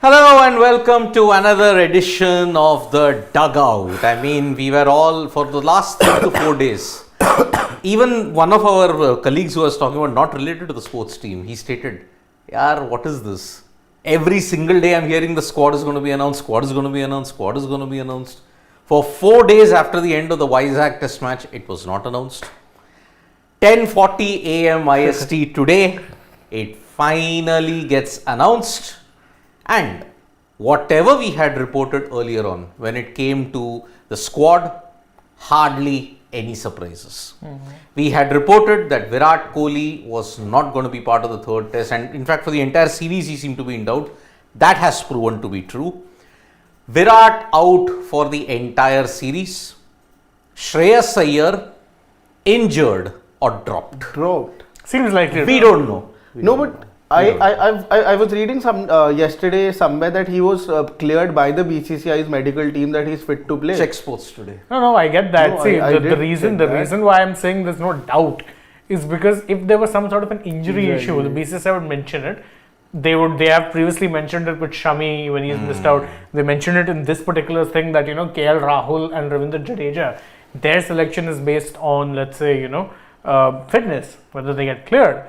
Hello and welcome to another edition of the Dugout. I mean, we were all for the last 3 to 4 days. Even one of our colleagues who was talking about not related to the sports team, he stated, "Yaar, what is this? Every single day I'm hearing the squad is going to be announced, squad is going to be announced, squad is going to be announced." For 4 days after the end of the AajTak test match, it was not announced. 10:40 a.m. IST today, it finally gets announced. And whatever we had reported earlier on when it came to the squad, hardly any surprises. We had reported that Virat Kohli was not going to be part of the third test, and in fact for the entire series he seemed to be in doubt. That has proven to be true. Virat out for the entire series. Shreyas Iyer injured or dropped. Seems likely. We don't know. I was reading yesterday somewhere that he was cleared by the BCCI's medical team that he's fit to play. Check sports today. No, I get that. No, See, I the reason why I'm saying there's no doubt is because if there was some sort of an injury issue, the BCCI would mention it. They have previously mentioned it with Shami when he's missed out. They mentioned it in this particular thing that KL Rahul and Ravindra Jadeja, their selection is based on, let's say, fitness, whether they get cleared.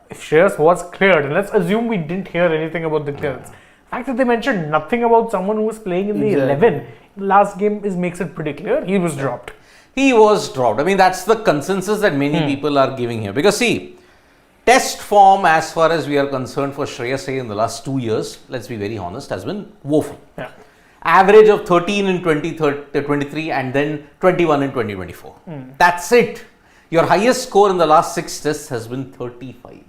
If Shreyas was cleared, and let's assume we didn't hear anything about the clearance, the fact that they mentioned nothing about someone who was playing in the 11 last game makes it pretty clear he was dropped. He was dropped. I mean, that's the consensus that many people are giving here. Because see, test form as far as we are concerned for Shreyas Iyer in the last 2 years, let's be very honest, has been woeful. Yeah. Average of 13 in 2023 and then 21 in 2024. That's it. Your highest score in the last 6 tests has been 35.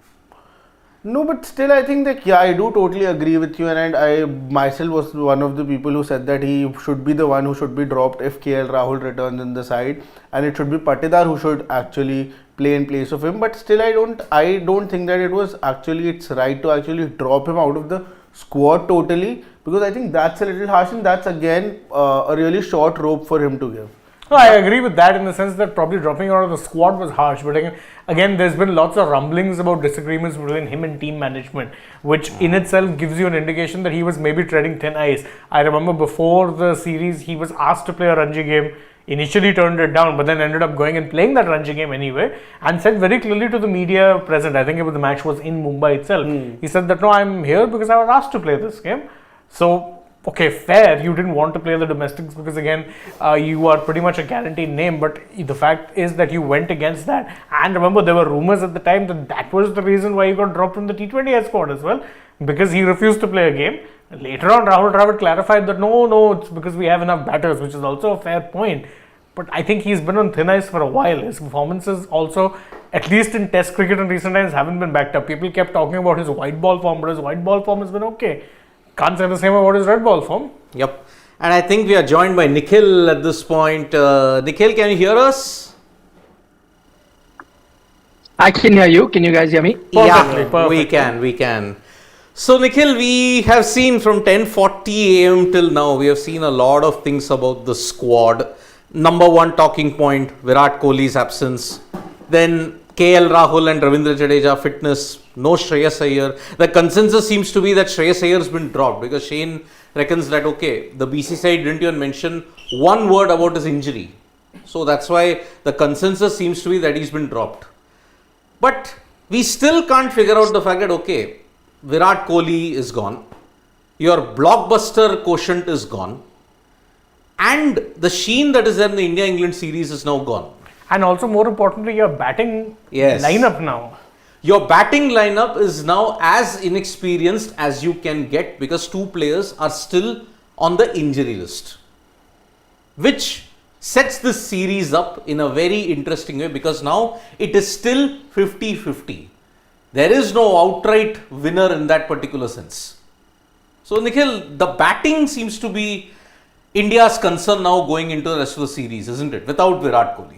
No, but still I think that, I do totally agree with you, and I myself was one of the people who said that he should be the one who should be dropped if KL Rahul returns in the side, and it should be Patidar who should actually play in place of him. But still I don't think that it's right to actually drop him out of the squad totally, because I think that's a little harsh, and that's again a really short rope for him to give. No, I agree with that in the sense that probably dropping out of the squad was harsh. But again, there's been lots of rumblings about disagreements between him and team management, which in itself gives you an indication that he was maybe treading thin ice. I remember before the series, he was asked to play a Ranji game, initially turned it down, but then ended up going and playing that Ranji game anyway, and said very clearly to the media present, I think the match was in Mumbai itself, he said that, no, I'm here because I was asked to play this game. So, okay, fair, you didn't want to play the domestics because again, you are pretty much a guaranteed name, but the fact is that you went against that. And remember, there were rumors at the time that was the reason why he got dropped from the T20I squad as well, because he refused to play a game. Later on, Rahul Dravid clarified that no, it's because we have enough batters, which is also a fair point. But I think he's been on thin ice for a while. His performances also, at least in test cricket in recent times, haven't been backed up. People kept talking about his white ball form, but his white ball form has been okay. Can't say the same about his red ball form. Yep. And I think we are joined by Nikhil at this point. Nikhil, can you hear us? I can hear you. Can you guys hear me? Perfectly. We can. So Nikhil, we have seen from 10:40 a.m. till now, we have seen a lot of things about the squad. Number one talking point, Virat Kohli's absence. Then KL Rahul and Ravindra Jadeja fitness, no Shreyas Iyer. The consensus seems to be that Shreyas Iyer has been dropped because Shane reckons that, okay, the BCCI didn't even mention one word about his injury. So that's why the consensus seems to be that he's been dropped. But we still can't figure out the fact that, okay, Virat Kohli is gone. Your blockbuster quotient is gone. And the sheen that is there in the India-England series is now gone. And also, more importantly, your batting lineup now. Your batting lineup is now as inexperienced as you can get because 2 players are still on the injury list, which sets this series up in a very interesting way because now it is still 50-50. There is no outright winner in that particular sense. So, Nikhil, the batting seems to be India's concern now going into the rest of the series, isn't it? Without Virat Kohli.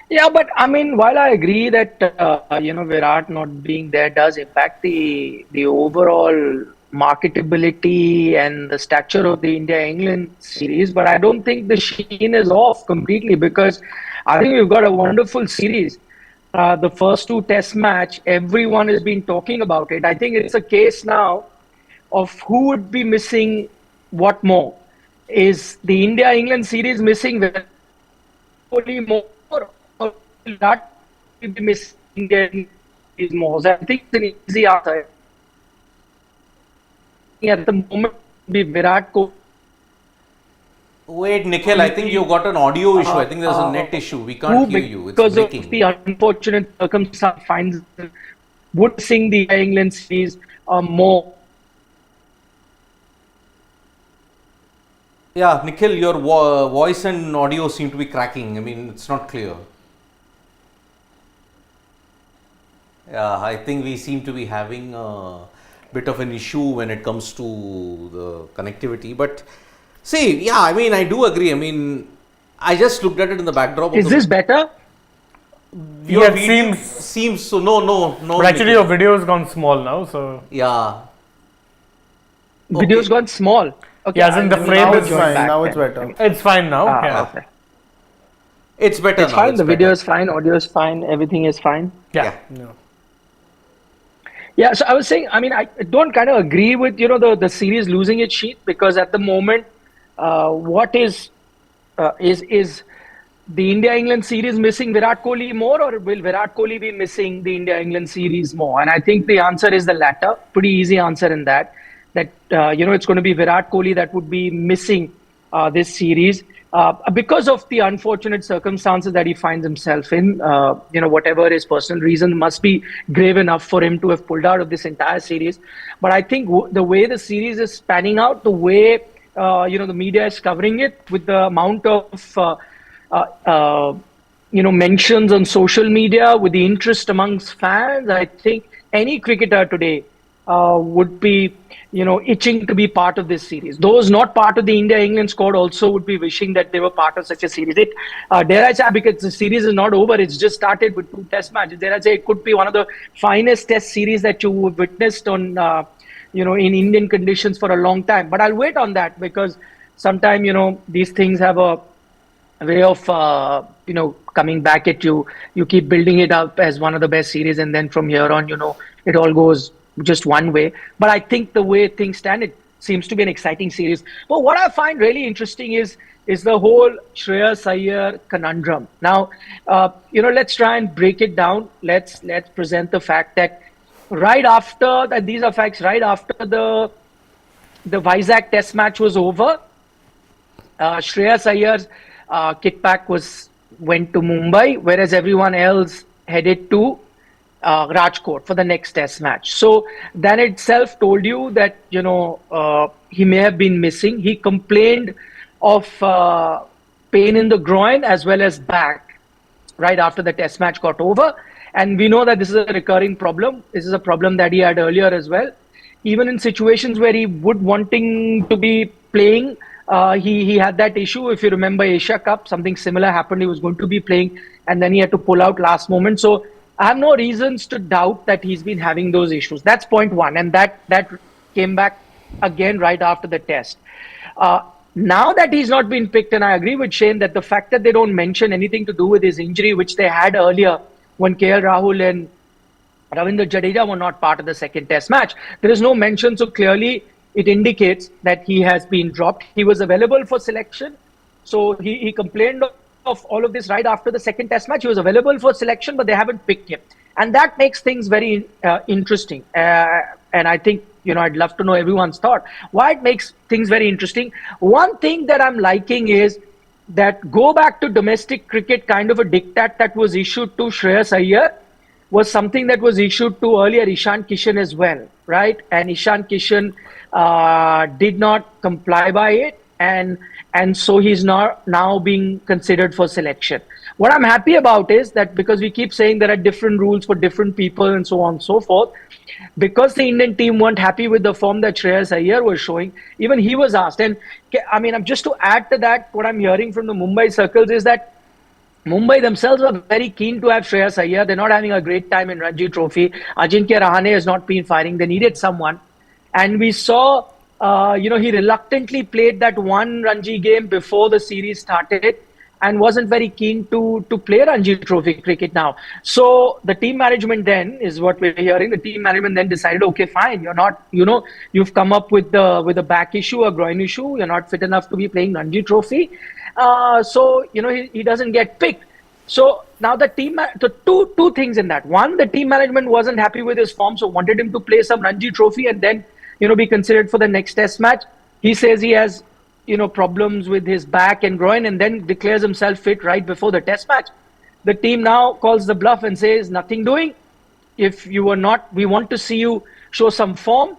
Yeah, but I mean, while I agree that Virat not being there does impact the overall marketability and the stature of the India-England series, but I don't think the sheen is off completely because I think we've got a wonderful series. the first two test match, everyone has been talking about it. I think it's a case now of who would be missing what more. Is the India-England series missing Virat Kohli more, or will Virat Kohli be missing India series more? So I think it's an easy answer. At the moment, be Virat Kohli. Wait, Nikhil, I think you got an audio issue. I think there's a net issue. We can't hear you. It's Because of breaking. the unfortunate circumstance, finds would sing the England series more. Yeah, Nikhil, your voice and audio seem to be cracking. I mean, it's not clear. Yeah, I think we seem to be having a bit of an issue when it comes to the connectivity. But see, yeah, I mean, I do agree. I mean, I just looked at it in the backdrop. Is this better? Your Yeah, it video seems- seems so. No. But actually, Nikhil. your video has gone small now, so Yeah. Video's gone small. Okay, Yeah, as in the I'll frame now is join fine. back Now it's then. better. it's fine now. yeah. Okay. It's better It's now. fine. The better. video is fine. Audio is fine. Everything is fine. Yeah. Yeah. So I was saying. I mean, I don't kind of agree with the series losing its sheath, because at the moment, what is the India-England series missing Virat Kohli more, or will Virat Kohli be missing the India-England series more? And I think the answer is the latter. Pretty easy answer in that. That it's going to be Virat Kohli that would be missing this series because of the unfortunate circumstances that he finds himself in. Whatever his personal reason must be grave enough for him to have pulled out of this entire series. But I think the way the series is panning out, the way the media is covering it, with the amount of mentions on social media, with the interest amongst fans, I think any cricketer today would be, itching to be part of this series. Those not part of the India-England squad also would be wishing that they were part of such a series. Dare I say, because the series is not over, it's just started with 2 test matches. Dare I say, it could be one of the finest test series that you witnessed on, in Indian conditions for a long time. But I'll wait on that, because sometimes, these things have a way of coming back at you. You keep building it up as one of the best series, and then from here on, it all goes just one way. But I think the way things stand, it seems to be an exciting series. But what I find really interesting is the whole Shreyas Iyer conundrum. Now, let's try and break it down. Let's present the fact that right after that, these are facts. Right after the Vizag Test match was over, Shreyas Iyer's kickback went to Mumbai, whereas everyone else headed to Rajkot for the next test match. So that itself told you that he may have been missing. He complained of pain in the groin as well as back right after the test match got over, and we know that this is a recurring problem. This is a problem that he had earlier as well. Even in situations where he would wanting to be playing, he had that issue. If you remember Asia Cup, something similar happened. He was going to be playing, and then he had to pull out last moment. So I have no reasons to doubt that he's been having those issues. That's point one. And that came back again right after the test. Now that he's not been picked, and I agree with Shane that the fact that they don't mention anything to do with his injury, which they had earlier when KL Rahul and Ravindra Jadeja were not part of the second test match, there is no mention. So clearly it indicates that he has been dropped. He was available for selection. So he complained of all of this right after the second test match. He was available for selection, but they haven't picked him. And that makes things very interesting. And I think, I'd love to know everyone's thought. Why it makes things very interesting. One thing that I'm liking is that go back to domestic cricket, kind of a diktat that was issued to Shreyas Iyer was something that was issued to earlier Ishan Kishan as well, right? And Ishan Kishan did not comply by it. And so he's now being considered for selection. What I'm happy about is that, because we keep saying there are different rules for different people and so on and so forth, because the Indian team weren't happy with the form that Shreyas Iyer was showing, even he was asked. And I mean, just to add to that, what I'm hearing from the Mumbai circles is that Mumbai themselves are very keen to have Shreyas Iyer. They're not having a great time in Ranji Trophy. Ajinkya Rahane has not been firing. They needed someone. And we saw, he reluctantly played that one Ranji game before the series started. and wasn't very keen to play Ranji Trophy cricket now. So the team management then is what we're hearing. The team management then decided, okay, fine, you're not, you've come up with a back issue, a groin issue. You're not fit enough to be playing Ranji Trophy. So he doesn't get picked. So now the two things in that. One, the team management wasn't happy with his form, so wanted him to play some Ranji Trophy and then be considered for the next Test match. He says he has problems with his back and groin, and then declares himself fit right before the Test match. The team now calls the bluff and says nothing doing. If you were not, we want to see you show some form.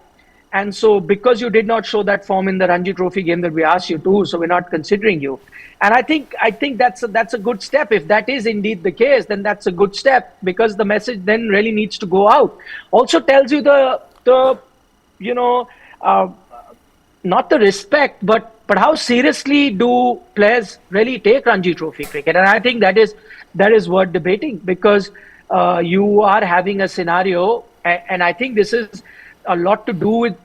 And so because you did not show that form in the Ranji Trophy game that we asked you to, so we're not considering you. And I think that's a good step. If that is indeed the case, then that's a good step, because the message then really needs to go out. Also tells you not the respect, but how seriously do players really take Ranji Trophy cricket? And I think that is worth debating, because you are having a scenario, and I think this is a lot to do with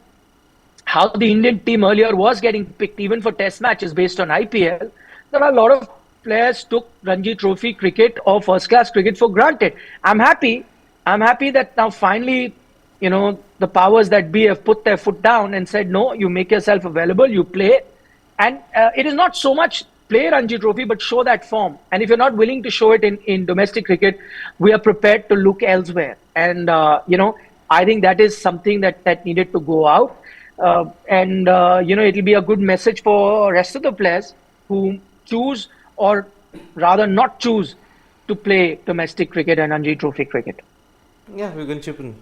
how the Indian team earlier was getting picked, even for Test matches based on IPL. There are a lot of players took Ranji Trophy cricket or first-class cricket for granted. I'm happy that now finally, the powers that be have put their foot down and said, no, you make yourself available, you play. And it is not so much play Ranji Trophy, but show that form. And if you're not willing to show it in domestic cricket, we are prepared to look elsewhere. And, I think that is something that needed to go out. It'll be a good message for rest of the players who choose, or rather not choose, to play domestic cricket and Ranji Trophy cricket. Yeah, we can chip in.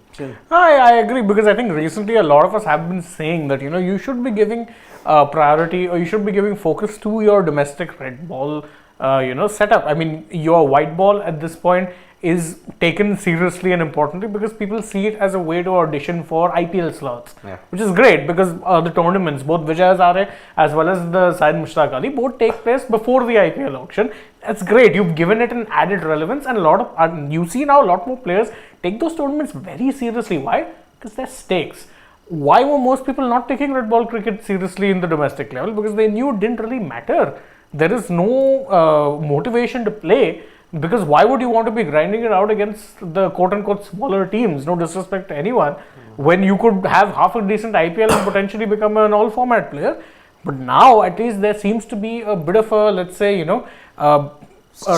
I agree, because I think recently a lot of us have been saying that you should be giving priority, or you should be giving focus to your domestic red ball setup. I mean, your white ball at this point is taken seriously and importantly, because people see it as a way to audition for IPL slots, which is great, because the tournaments, both Vijay Hazare as well as the Syed Mushtaq Ali, both take place before the IPL auction. That's great. You've given it an added relevance, and you see now a lot more players take those tournaments very seriously. Why? Because they're stakes. Why were most people not taking red ball cricket seriously in the domestic level? Because they knew it didn't really matter. There is no motivation to play, because why would you want to be grinding it out against the quote-unquote smaller teams? No disrespect to anyone, when you could have half a decent IPL and potentially become an all-format player. But now, at least, there seems to be a bit of a, let's say,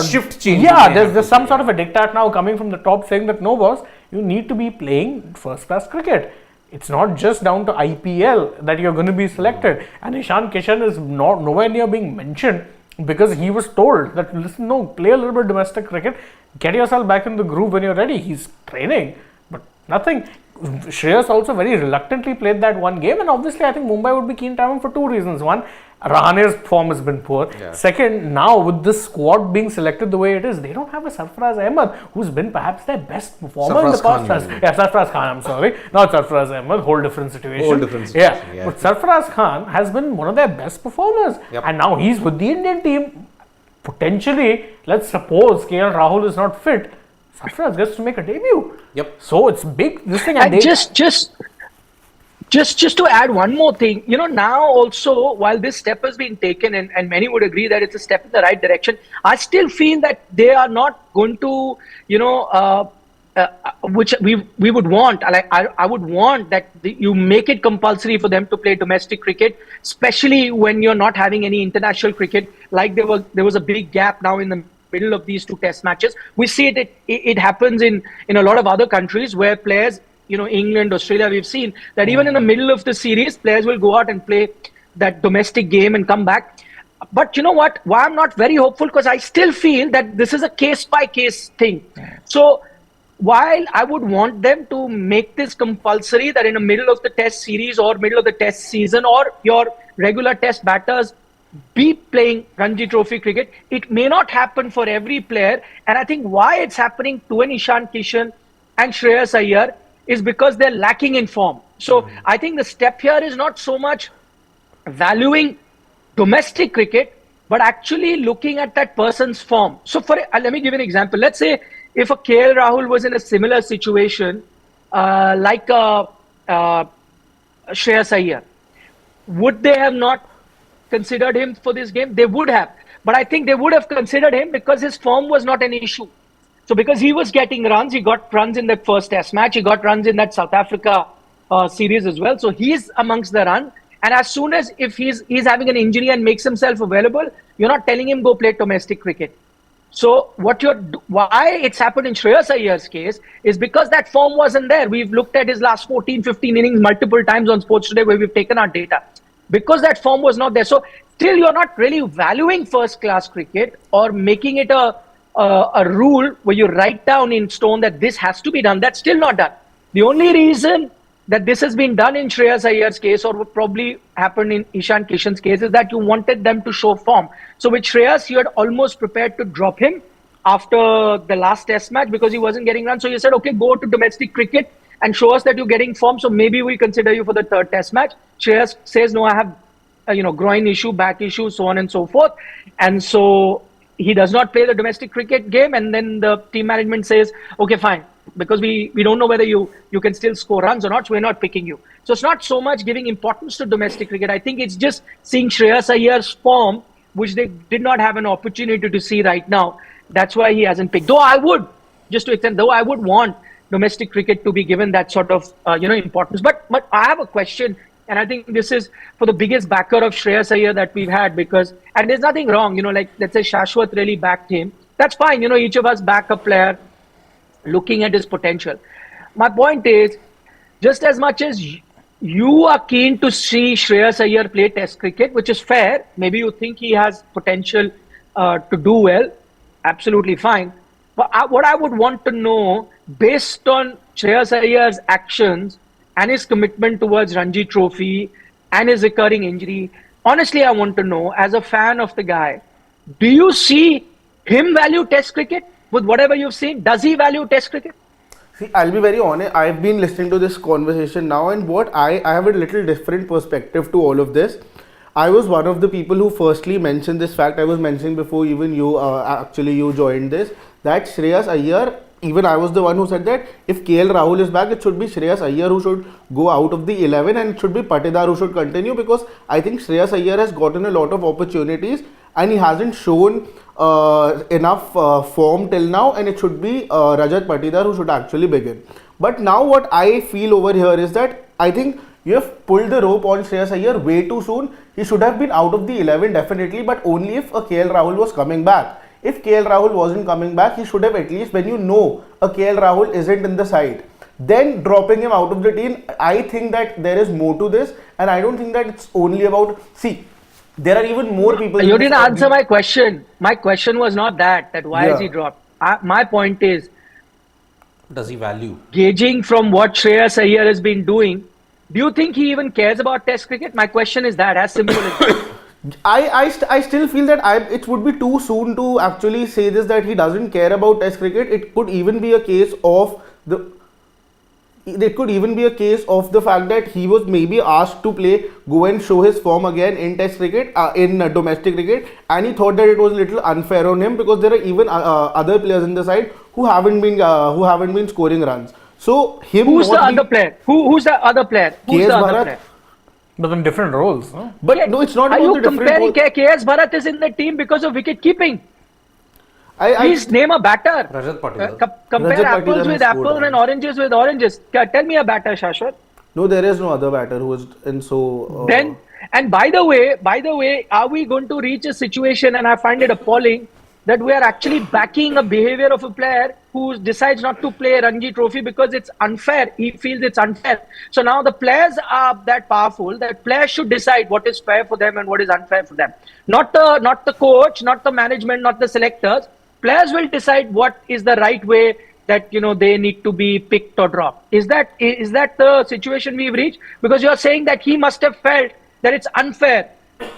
shift change. Yeah, there's some sort of a diktat now coming from the top saying that, no boss, you need to be playing first-class cricket. It's not just down to IPL that you're going to be selected. And Ishan Kishan is nowhere near being mentioned, because he was told that, listen, no, play a little bit domestic cricket, get yourself back in the groove when you're ready. He's training, but nothing. Shreyas also very reluctantly played that one game, and obviously I think Mumbai would be keen to have him for two reasons. One, Rahane's form has been poor. Yeah. Second, now with this squad being selected the way it is, they don't have a Sarfaraz Ahmed, who's been perhaps their best performer in the past. Sarfaraz Khan, I'm sorry. Not Sarfaraz Ahmed, whole different situation. Yeah. But Sarfaraz Khan has been one of their best performers. Yep. And now he's with the Indian team. Potentially, let's suppose KL Rahul is not fit, Sarfaraz gets to make a debut. Yep. So it's big, this thing. And just to add one more thing, now also, while this step has been taken, and many would agree that it's a step in the right direction, I still feel that they are not going to, which we would want. I would want that you make it compulsory for them to play domestic cricket, especially when you're not having any international cricket. Like there was a big gap now in the middle of these two Test matches. We see it happens in a lot of other countries where players, England, Australia, we've seen that even in the middle of the series, players will go out and play that domestic game and come back. But you know what? Why I'm not very hopeful, because I still feel that this is a case-by-case thing. So while I would want them to make this compulsory, that in the middle of the Test series or middle of the Test season, or your regular Test batters be playing Ranji Trophy cricket, it may not happen for every player. And I think why it's happening to an Ishan Kishan and Shreyas Iyer is because they're lacking in form. So I think the step here is not so much valuing domestic cricket, but actually looking at that person's form. So let me give you an example. Let's say if a KL Rahul was in a similar situation, like Shreyas Iyer, would they have not considered him for this game? They would have. but I think they would have considered him because his form was not an issue. So because he was getting runs, he got runs in that first test match, he got runs in that South Africa series as well. So he's amongst the run. And as soon as if he's having an injury and makes himself available, you're not telling him go play domestic cricket. So why it's happened in Shreyas Iyer's case is because that form wasn't there. We've looked at his last 14, 15 innings multiple times on Sports Today where we've taken our data. Because that form was not there. So still you're not really valuing first class cricket or making it a rule where you write down in stone that this has to be done. That's still not done. The only reason that this has been done in Shreyas Iyer's case, or would probably happen in Ishan Kishan's case, is that you wanted them to show form. So with Shreyas, you had almost prepared to drop him after the last test match because he wasn't getting runs. So you said, okay, go to domestic cricket and show us that you're getting form. So maybe we consider you for the third test match. Shreyas says, no, I have groin issue, back issue, so on and so forth. And so he does not play the domestic cricket game. And then the team management says, okay, fine. Because we don't know whether you can still score runs or not, so we're not picking you. So it's not so much giving importance to domestic cricket. I think it's just seeing Shreyas Iyer's form, which they did not have an opportunity to see right now. That's why he hasn't picked. Though I would want domestic cricket to be given that sort of importance. But I have a question, and I think this is for the biggest backer of Shreyas Iyer that we've had, and there's nothing wrong, like let's say Shashwat really backed him. That's fine, each of us back a player looking at his potential. My point is, just as much as you are keen to see Shreyas Iyer play test cricket, which is fair, maybe you think he has potential to do well, absolutely fine. But what I would want to know, based on Shreyas Iyer's actions and his commitment towards Ranji Trophy and his recurring injury, honestly, I want to know, as a fan of the guy, do you see him value test cricket? With whatever you've seen, does he value test cricket? See, I'll be very honest. I've been listening to this conversation now, and what I have a little different perspective to all of this. I was one of the people who firstly mentioned this fact. I was mentioning before even you you joined this, that Shreyas Iyer, even I was the one who said that if KL Rahul is back, it should be Shreyas Iyer who should go out of the 11 and it should be Patidar who should continue, because I think Shreyas Iyer has gotten a lot of opportunities and he hasn't shown enough form till now, and it should be Rajat Patidar who should actually begin. But now what I feel over here is that I think you have pulled the rope on Shreyas Iyer way too soon. He should have been out of the 11 definitely, but only if a KL Rahul was coming back. If KL Rahul wasn't coming back, he should have, at least when you know a KL Rahul isn't in the side, then dropping him out of the team. I think that there is more to this, and I don't think that it's only about, there are even more people. You didn't answer my question. My question was not that why is he dropped? My point is, does he value? Gauging from what Shreyas Iyer has been doing, do you think he even cares about test cricket? My question is that, as simple as that. I still feel that it would be too soon to actually say this, that he doesn't care about test cricket. It could even be a case of the fact that he was maybe asked to go and show his form again in test cricket, in domestic cricket, and he thought that it was a little unfair on him because there are even other players in the side who haven't been scoring runs. So who's the other player? Who's the other player? Who's the other player? But in different roles, no? But no, it's not about the different roles. Are you comparing KS Bharat is in the team because of wicket keeping? Please name a batter. Rajat Patidar. Compare Rajat apples Patidar with apples and oranges with oranges. Tell me a batter, Shashwat. No, there is no other batter who is in so. Then, and by the way, are we going to reach a situation, and I find it appalling, that we are actually backing a behavior of a player who decides not to play Ranji Trophy because it's unfair. He feels it's unfair. So now the players are that powerful that players should decide what is fair for them and what is unfair for them. Not the coach, not the management, not the selectors. Players will decide what is the right way that they need to be picked or dropped. Is that the situation we've reached? Because you're saying that he must have felt that it's unfair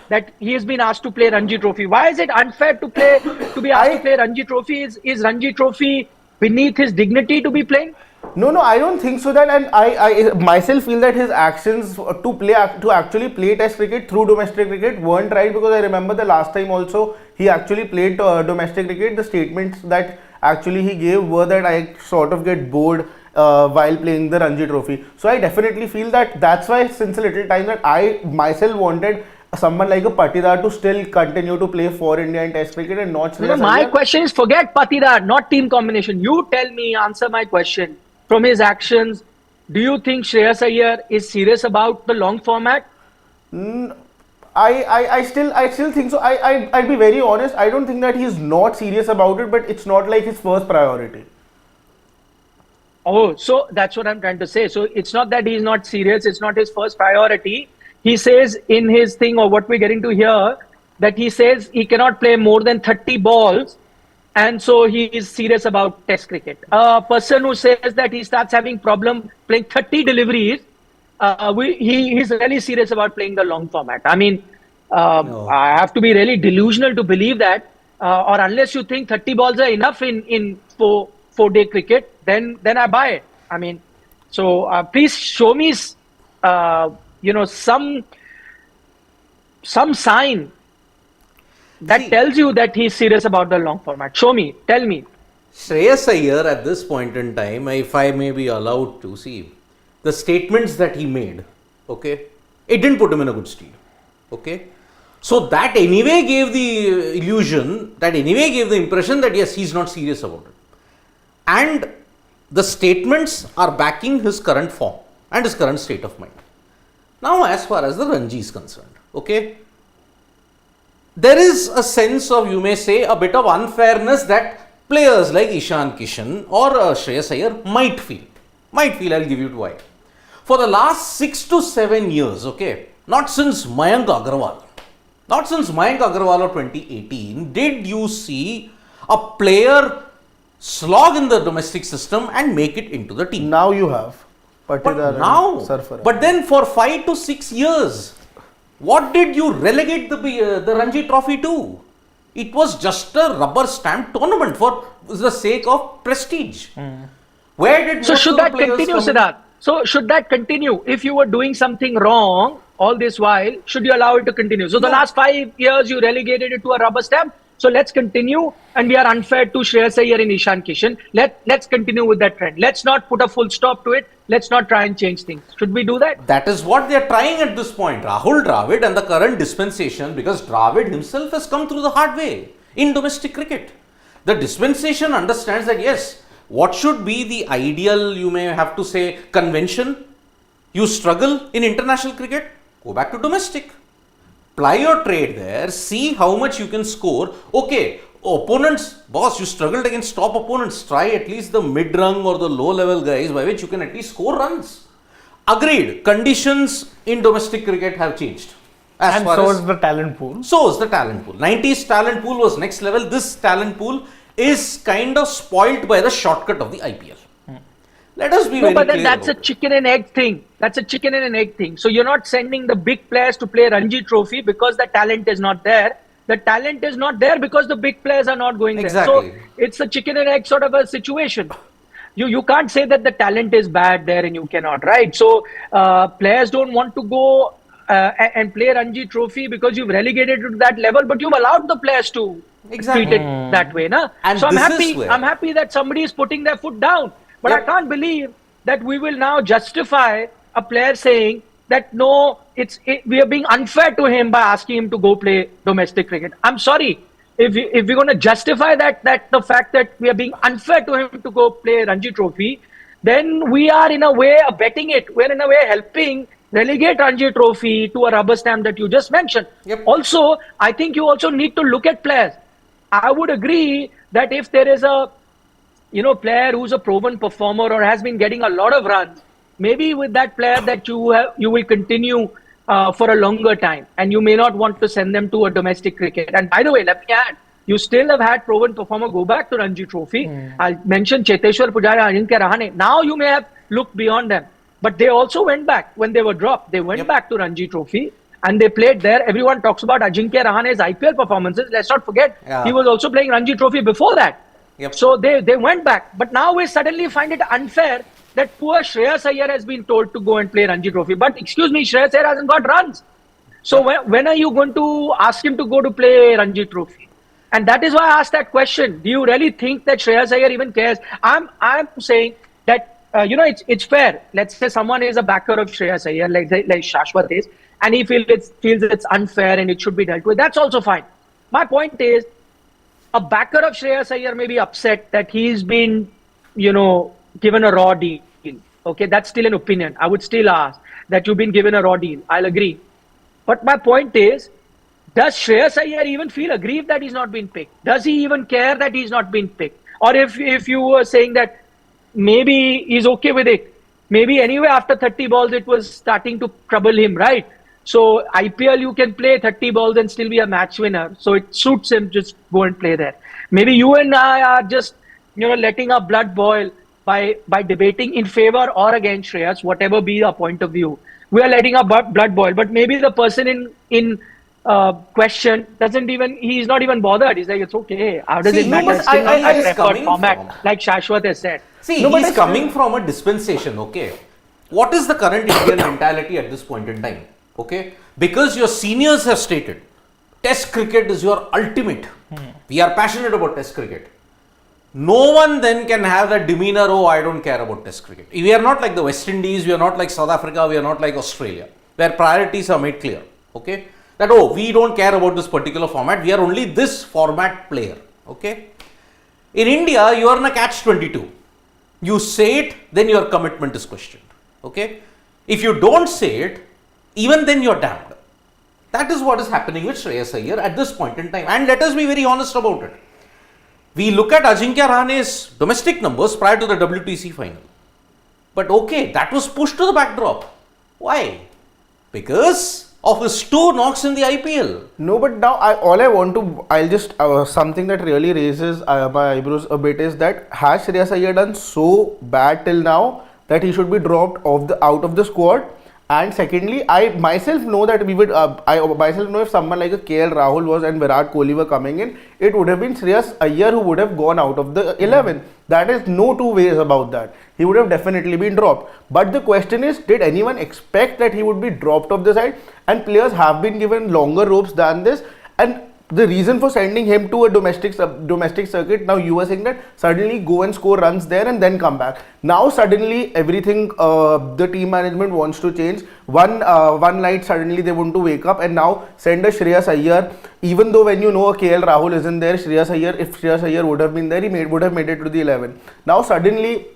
that he has been asked to play Ranji Trophy. Why is it unfair to be asked to play Ranji Trophy? Is Ranji Trophy beneath his dignity to be playing? No, I don't think so. That, and I myself feel that his actions to actually play test cricket through domestic cricket weren't right, because I remember the last time also he actually played domestic cricket. The statements that actually he gave were that I sort of get bored while playing the Ranji Trophy. So I definitely feel that that's why since a little time that I myself wanted someone like a Patidar to still continue to play for India in Test cricket and not Shreyas My Iyer? question is, forget Patidar, not team combination. You tell me, answer my question. From his actions, do you think Shreyas Iyer is serious about the long format? I still think so. I'll be very honest. I don't think that he's not serious about it, but it's not like his first priority. Oh, so that's what I'm trying to say. So it's not that he's not serious, it's not his first priority. He says in his thing, or what we're getting to here, that he says he cannot play more than 30 balls, and so he is serious about Test cricket. A person who says that he starts having problem playing 30 deliveries, he's really serious about playing the long format. I mean, No. I have to be really delusional to believe that, or unless you think 30 balls are enough in four-day cricket, then I buy it. I mean, so please show me, some sign that See, tells you that he's serious about the long format. Show me, tell me. Shreyas Iyer at this point in time, if I may be allowed to see, the statements that he made, okay, it didn't put him in a good stead, okay. So that anyway gave the illusion, that anyway gave the impression that yes, he's not serious about it. And the statements are backing his current form and his current state of mind. Now, as far as the Ranji is concerned, okay, there is a sense of, you may say, a bit of unfairness that players like Ishan Kishan or Shreyas Iyer might feel. I'll give you why. For the last 6 to 7 years, okay, not since Mayank Agarwal of 2018, did you see a player slog in the domestic system and make it into the team. Now you have But Patidar now, and Sarfaraz. but then for 5 to 6 years, what did you relegate the Ranji Trophy to? It was just a rubber stamp tournament for the sake of prestige. Where did So most should of the that players continue, come in? Siddharth? So should that continue? If you were doing something wrong all this while, should you allow it to continue? So the last 5 years you relegated it to a rubber stamp. So let's continue, and we are unfair to Shreyas Iyer and Ishan Kishan. Let's continue with that trend. Let's not put a full stop to it. Let's not try and change things. Should we do that? That is what they are trying at this point. Rahul Dravid and the current dispensation, because Dravid himself has come through the hard way in domestic cricket. The dispensation understands that yes, what should be the ideal, you may have to say, convention? You struggle in international cricket, go back to domestic. Ply your trade there, see how much you can score. Okay, opponents, boss, you struggled against top opponents. Try at least the mid-rung or the low-level guys by which you can at least score runs. Agreed, conditions in domestic cricket have changed. And so is the talent pool. So is the talent pool. 90s talent pool was next level. This talent pool is kind of spoilt by the shortcut of the IPL. Let us be No, very but then clear that's a about it. chicken and egg thing. That's a chicken and an egg thing. So you're not sending the big players to play Ranji Trophy because the talent is not there. The talent is not there because the big players are not going Exactly. there. So it's a chicken and egg sort of a situation. You can't say that the talent is bad there and you cannot, right? So players don't want to go and play Ranji Trophy because you've relegated it to that level, but you've allowed the players to Exactly. treat it that way, na? And So I'm this is happy. where- I'm happy that somebody is putting their foot down. But Yep. I can't believe that we will now justify a player saying that no, we are being unfair to him by asking him to go play domestic cricket. I'm sorry. If we're going to justify that the fact that we are being unfair to him to go play Ranji Trophy, then we are in a way abetting it. We're in a way helping relegate Ranji Trophy to a rubber stamp that you just mentioned. Yep. Also, I think you also need to look at players. I would agree that if there is a player who's a proven performer or has been getting a lot of runs, maybe with that player that you will continue for a longer time, and you may not want to send them to a domestic cricket. And by the way, let me add, you still have had proven performer go back to Ranji Trophy. I'll mention Cheteshwar Pujara, Ajinkya Rahane. Now you may have looked beyond them, but they also went back when they were dropped. They went back to Ranji Trophy and they played there. Everyone talks about Ajinkya Rahane's IPL performances. Let's not forget, he was also playing Ranji Trophy before that. Yep. So they went back. But now we suddenly find it unfair that poor Shreyas Iyer has been told to go and play Ranji Trophy. But excuse me, Shreyas Iyer hasn't got runs. So when are you going to ask him to go to play Ranji Trophy? And that is why I asked that question. Do you really think that Shreyas Iyer even cares? I'm saying that, it's fair. Let's say someone is a backer of Shreyas Iyer, like Shashwat is, and he feels it's unfair and it should be dealt with. That's also fine. My point is, a backer of Shreyas Iyer may be upset that he's been, given a raw deal. Okay, that's still an opinion. I would still ask that you've been given a raw deal. I'll agree. But my point is, does Shreyas Iyer even feel aggrieved that he's not been picked? Does he even care that he's not been picked? Or if you were saying that maybe he's okay with it, maybe anyway after 30 balls it was starting to trouble him, right? So IPL you can play 30 balls and still be a match winner. So it suits him, just go and play there. Maybe you and I are just letting our blood boil by debating in favor or against Shreyas, whatever be our point of view. We are letting our blood boil, but maybe the person in question he's not even bothered. He's like, it's okay. How does it matter? Still not my preferred format, like Shashwat has said. See, he's coming from a dispensation, okay? What is the current Indian mentality at this point in time? Okay? Because your seniors have stated, Test cricket is your ultimate. We are passionate about Test cricket. No one then can have that demeanor, oh, I don't care about Test cricket. We are not like the West Indies, we are not like South Africa, we are not like Australia, where priorities are made clear. Okay? That, oh, we don't care about this particular format, we are only this format player. Okay? In India, you are in a catch-22. You say it, then your commitment is questioned. Okay? If you don't say it, even then you are damned. That is what is happening with Shreyas Iyer at this point in time. And let us be very honest about it. We look at Ajinkya Rahane's domestic numbers prior to the WTC final. But okay, that was pushed to the backdrop. Why? Because of his 2 knocks in the IPL. No, but now I'll just, something that really raises my eyebrows a bit is that has Shreyas Iyer done so bad till now that he should be dropped out of the squad? And secondly, I myself know that if someone like a KL Rahul was and Virat Kohli were coming in, it would have been Shreyas Iyer who would have gone out of the 11. That is no two ways about that. He would have definitely been dropped. But the question is, did anyone expect that he would be dropped off the side? And players have been given longer ropes than this. And the reason for sending him to a domestic circuit, now you were saying that suddenly go and score runs there and then come back. Now suddenly everything, the team management wants to change. One night suddenly they want to wake up and now send a Shreyas Iyer. Even though when a KL Rahul isn't there, if Shreyas Iyer would have been there, he would have made it to the 11. Now suddenly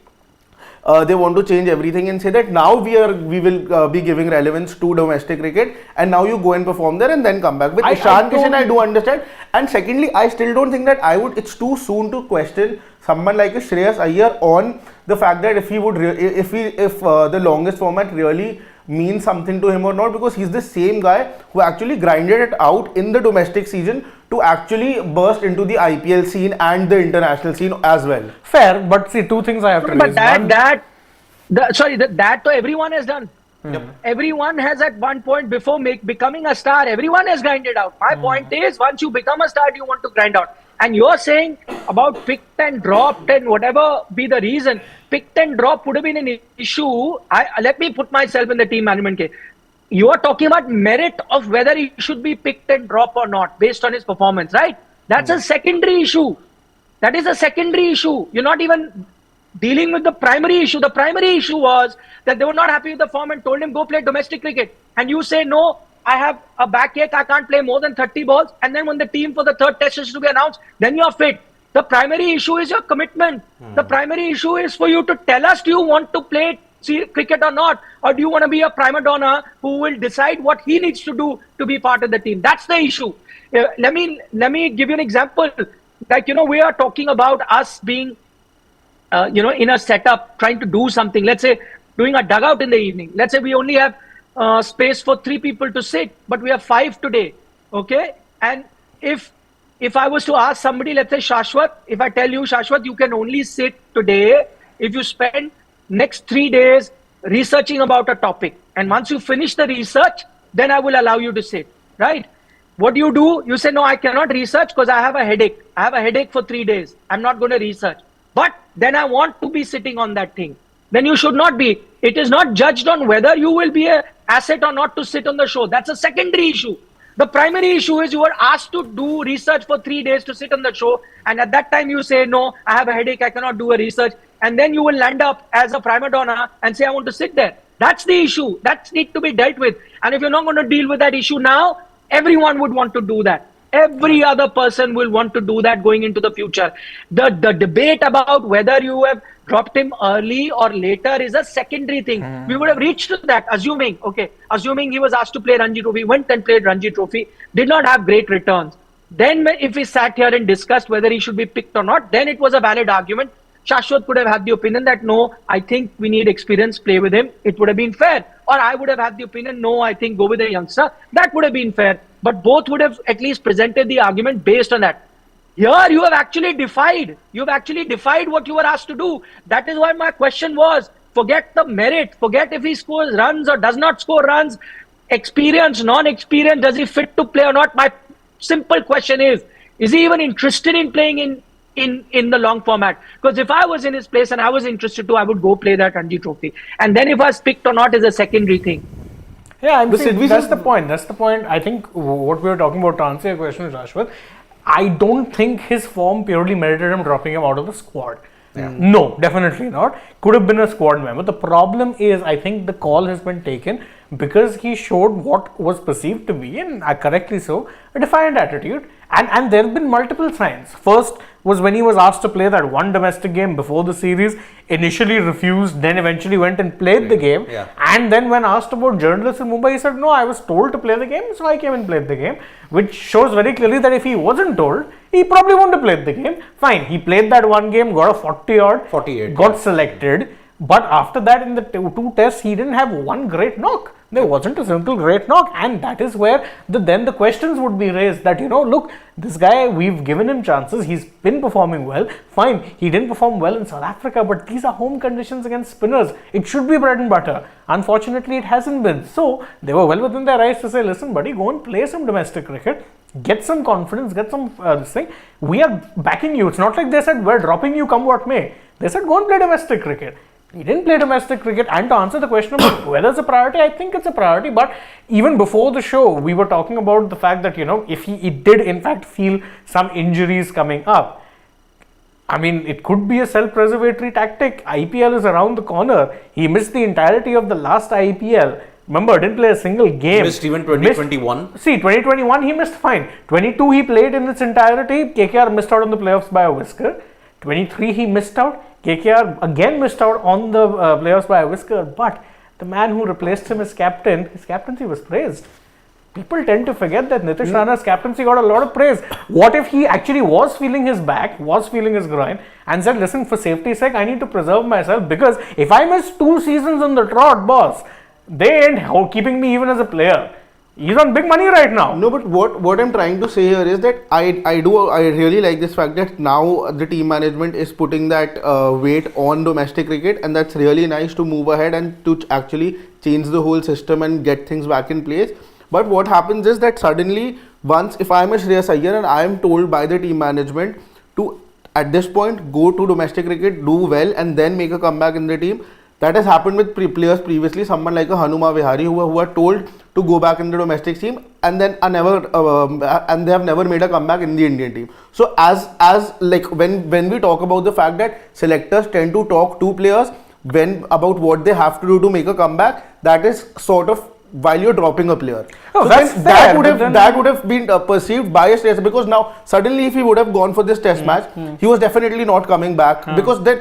they want to change everything and say that now we will be giving relevance to domestic cricket, and now you go and perform there and then come back. With Ishan Kishan, I do understand. And secondly, I still don't think that it's too soon to question someone like a Shreyas Iyer on the fact that if the longest format really means something to him or not, because he's the same guy who actually grinded it out in the domestic season to actually burst into the IPL scene and the international scene as well. Fair, but see, 2 things I have to raise. But that everyone has done. Yep. Everyone has at one point before becoming a star, everyone has grinded out. My point is, once you become a star, you want to grind out. And you're saying about picked and dropped and whatever be the reason, picked and dropped would have been an issue. Let me put myself in the team management case. You are talking about merit of whether he should be picked and dropped or not based on his performance, right? That's a secondary issue. That is a secondary issue. You're not even dealing with the primary issue. The primary issue was that they were not happy with the form and told him go play domestic cricket. And you say, no, I have a backache, I can't play more than 30 balls. And then when the team for the 3rd test is to be announced, then you're fit. The primary issue is your commitment. The primary issue is for you to tell us, do you want to play cricket or not? Or do you want to be a prima donna who will decide what he needs to do to be part of the team? That's the issue. Let me give you an example. Like, we are talking about us being, in a setup, trying to do something. Let's say doing a dugout in the evening. Let's say we only have space for 3 people to sit, but we have 5 today. Okay? And if I was to ask somebody, let's say Shashwat, if I tell you, Shashwat, you can only sit today if you spend next 3 days researching about a topic. And once you finish the research, then I will allow you to sit, right? What do? You say, no, I cannot research because I have a headache. I have a headache for 3 days. I'm not going to research. But then I want to be sitting on that thing. Then you should not be. It is not judged on whether you will be an asset or not to sit on the show. That's a secondary issue. The primary issue is you were asked to do research for 3 days to sit on the show. And at that time you say, no, I have a headache, I cannot do a research. And then you will land up as a prima donna and say, I want to sit there. That's the issue. That needs to be dealt with. And if you're not going to deal with that issue now, everyone would want to do that. Every other person will want to do that going into the future. The debate about whether you have dropped him early or later is a secondary thing. We would have reached to that, assuming he was asked to play Ranji Trophy, went and played Ranji Trophy, did not have great returns. Then if we sat here and discussed whether he should be picked or not, then it was a valid argument. Shashwat could have had the opinion that no, I think we need experience, play with him. It would have been fair. Or I would have had the opinion, no, I think go with a youngster. That would have been fair. But both would have at least presented the argument based on that. Here you have actually defied. You've actually defied what you were asked to do. That is why my question was, forget the merit. Forget if he scores runs or does not score runs. Experience, non-experience, does he fit to play or not? My simple question is he even interested in playing in the long format? Because if I was in his place and I was interested to, I would go play that Ranji Trophy. And then if I was picked or not is a secondary thing. Yeah, that's the point. That's the point. I think what we were talking about, to answer your question, Shashwat, I don't think his form purely merited him dropping him out of the squad. Yeah. No, definitely not. Could have been a squad member. The problem is, I think the call has been taken because he showed what was perceived to be, and correctly so, a defiant attitude. And there have been multiple signs. First was when he was asked to play that one domestic game before the series, initially refused, then eventually went and played the game. Yeah. And then when asked about journalists in Mumbai, he said, no, I was told to play the game, so I came and played the game, which shows very clearly that if he wasn't told, he probably wouldn't have played the game. Fine, he played that one game, got a 48, got selected. But after that, in the two tests, he didn't have one great knock. There wasn't a simple great knock, and that is where then the questions would be raised that, look, this guy, we've given him chances, he's been performing well. Fine, he didn't perform well in South Africa, but these are home conditions against spinners. It should be bread and butter. Unfortunately, it hasn't been. So, they were well within their rights to say, listen, buddy, go and play some domestic cricket. Get some confidence, get some this thing. We are backing you. It's not like they said, we're dropping you, come what may. They said, go and play domestic cricket. He didn't play domestic cricket. And to answer the question about whether it's a priority, I think it's a priority. But even before the show, we were talking about the fact that, if he did in fact feel some injuries coming up, I mean, it could be a self-preservatory tactic. IPL is around the corner. He missed the entirety of the last IPL. Remember, didn't play a single game. Missed even 2021. See, 2021 he missed fine. 22 he played in its entirety. KKR missed out on the playoffs by a whisker. 23 he missed out. KKR again missed out on the playoffs by a whisker, but the man who replaced him as captain, his captaincy was praised. People tend to forget that Nitish Rana's captaincy got a lot of praise. What if he actually was feeling his back, was feeling his groin, and said, listen, for safety's sake, I need to preserve myself, because if I miss 2 seasons on the trot, boss, they ain't keeping me even as a player. He's on big money right now. No, but what I'm trying to say here is that I really like this fact that now the team management is putting that weight on domestic cricket, and that's really nice to move ahead and to actually change the whole system and get things back in place. But what happens is that suddenly, once if I'm a Shreyas Iyer and I am told by the team management to at this point go to domestic cricket, do well, and then make a comeback in the team. That has happened with players previously. Someone like a Hanuma Vihari who are told to go back in the domestic team and then and they have never made a comeback in the Indian team. So as like when we talk about the fact that selectors tend to talk to players about what they have to do to make a comeback, that is sort of while you're dropping a player. Oh, so that's that would have been perceived by a Shreyas, because now suddenly if he would have gone for this test match, he was definitely not coming back, because then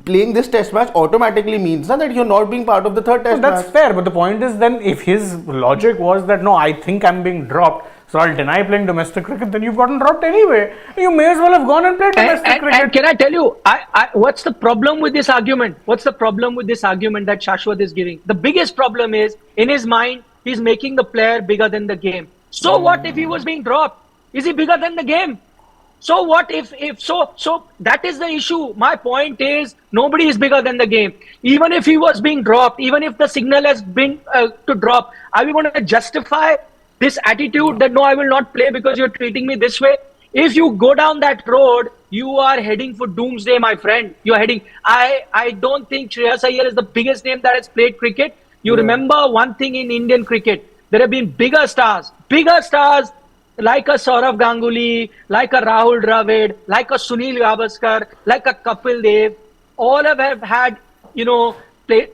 playing this test match automatically means that you're not being part of the third test match. That's fair, but the point is then if his logic was that no, I think I'm being dropped, so I'll deny playing domestic cricket, then you've gotten dropped anyway. You may as well have gone and played domestic cricket. And can I tell you, what's the problem with this argument? What's the problem with this argument that Shashwat is giving? The biggest problem is, in his mind, he's making the player bigger than the game. So what if he was being dropped? Is he bigger than the game? So what if so that is the issue. My point is, nobody is bigger than the game. Even if he was being dropped, even if the signal has been to drop, are we going to justify this attitude that no, I will not play because you're treating me this way? If you go down that road, you are heading for doomsday, my friend. You're heading. I don't think Shreyas Iyer is the biggest name that has played cricket. You remember one thing in Indian cricket, there have been bigger stars like a Saurav Ganguly, like a Rahul Dravid, like a Sunil Gavaskar, like a Kapil Dev. All have had,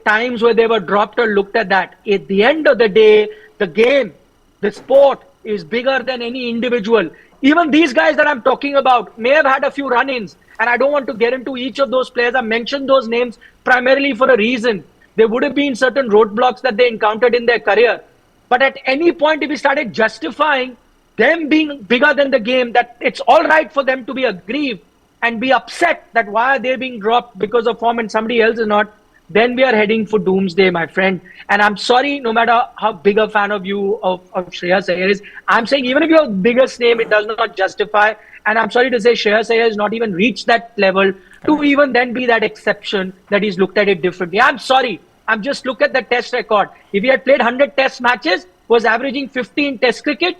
times where they were dropped or looked at that. At the end of the day, the game, the sport is bigger than any individual. Even these guys that I'm talking about may have had a few run-ins, and I don't want to get into each of those players. I mentioned those names primarily for a reason. There would have been certain roadblocks that they encountered in their career. But at any point, if we started justifying them being bigger than the game, that it's all right for them to be aggrieved and be upset that why are they being dropped because of form and somebody else is not, then we are heading for doomsday, my friend. And I'm sorry, no matter how big a fan of you of Shreyas Iyer is, I'm saying even if you're the biggest name, it does not justify. And I'm sorry to say Shreyas Iyer has not even reached that level to even then be that exception that he's looked at it differently. I'm sorry. I'm just look at the test record. If he had played 100 test matches, was averaging 15 test cricket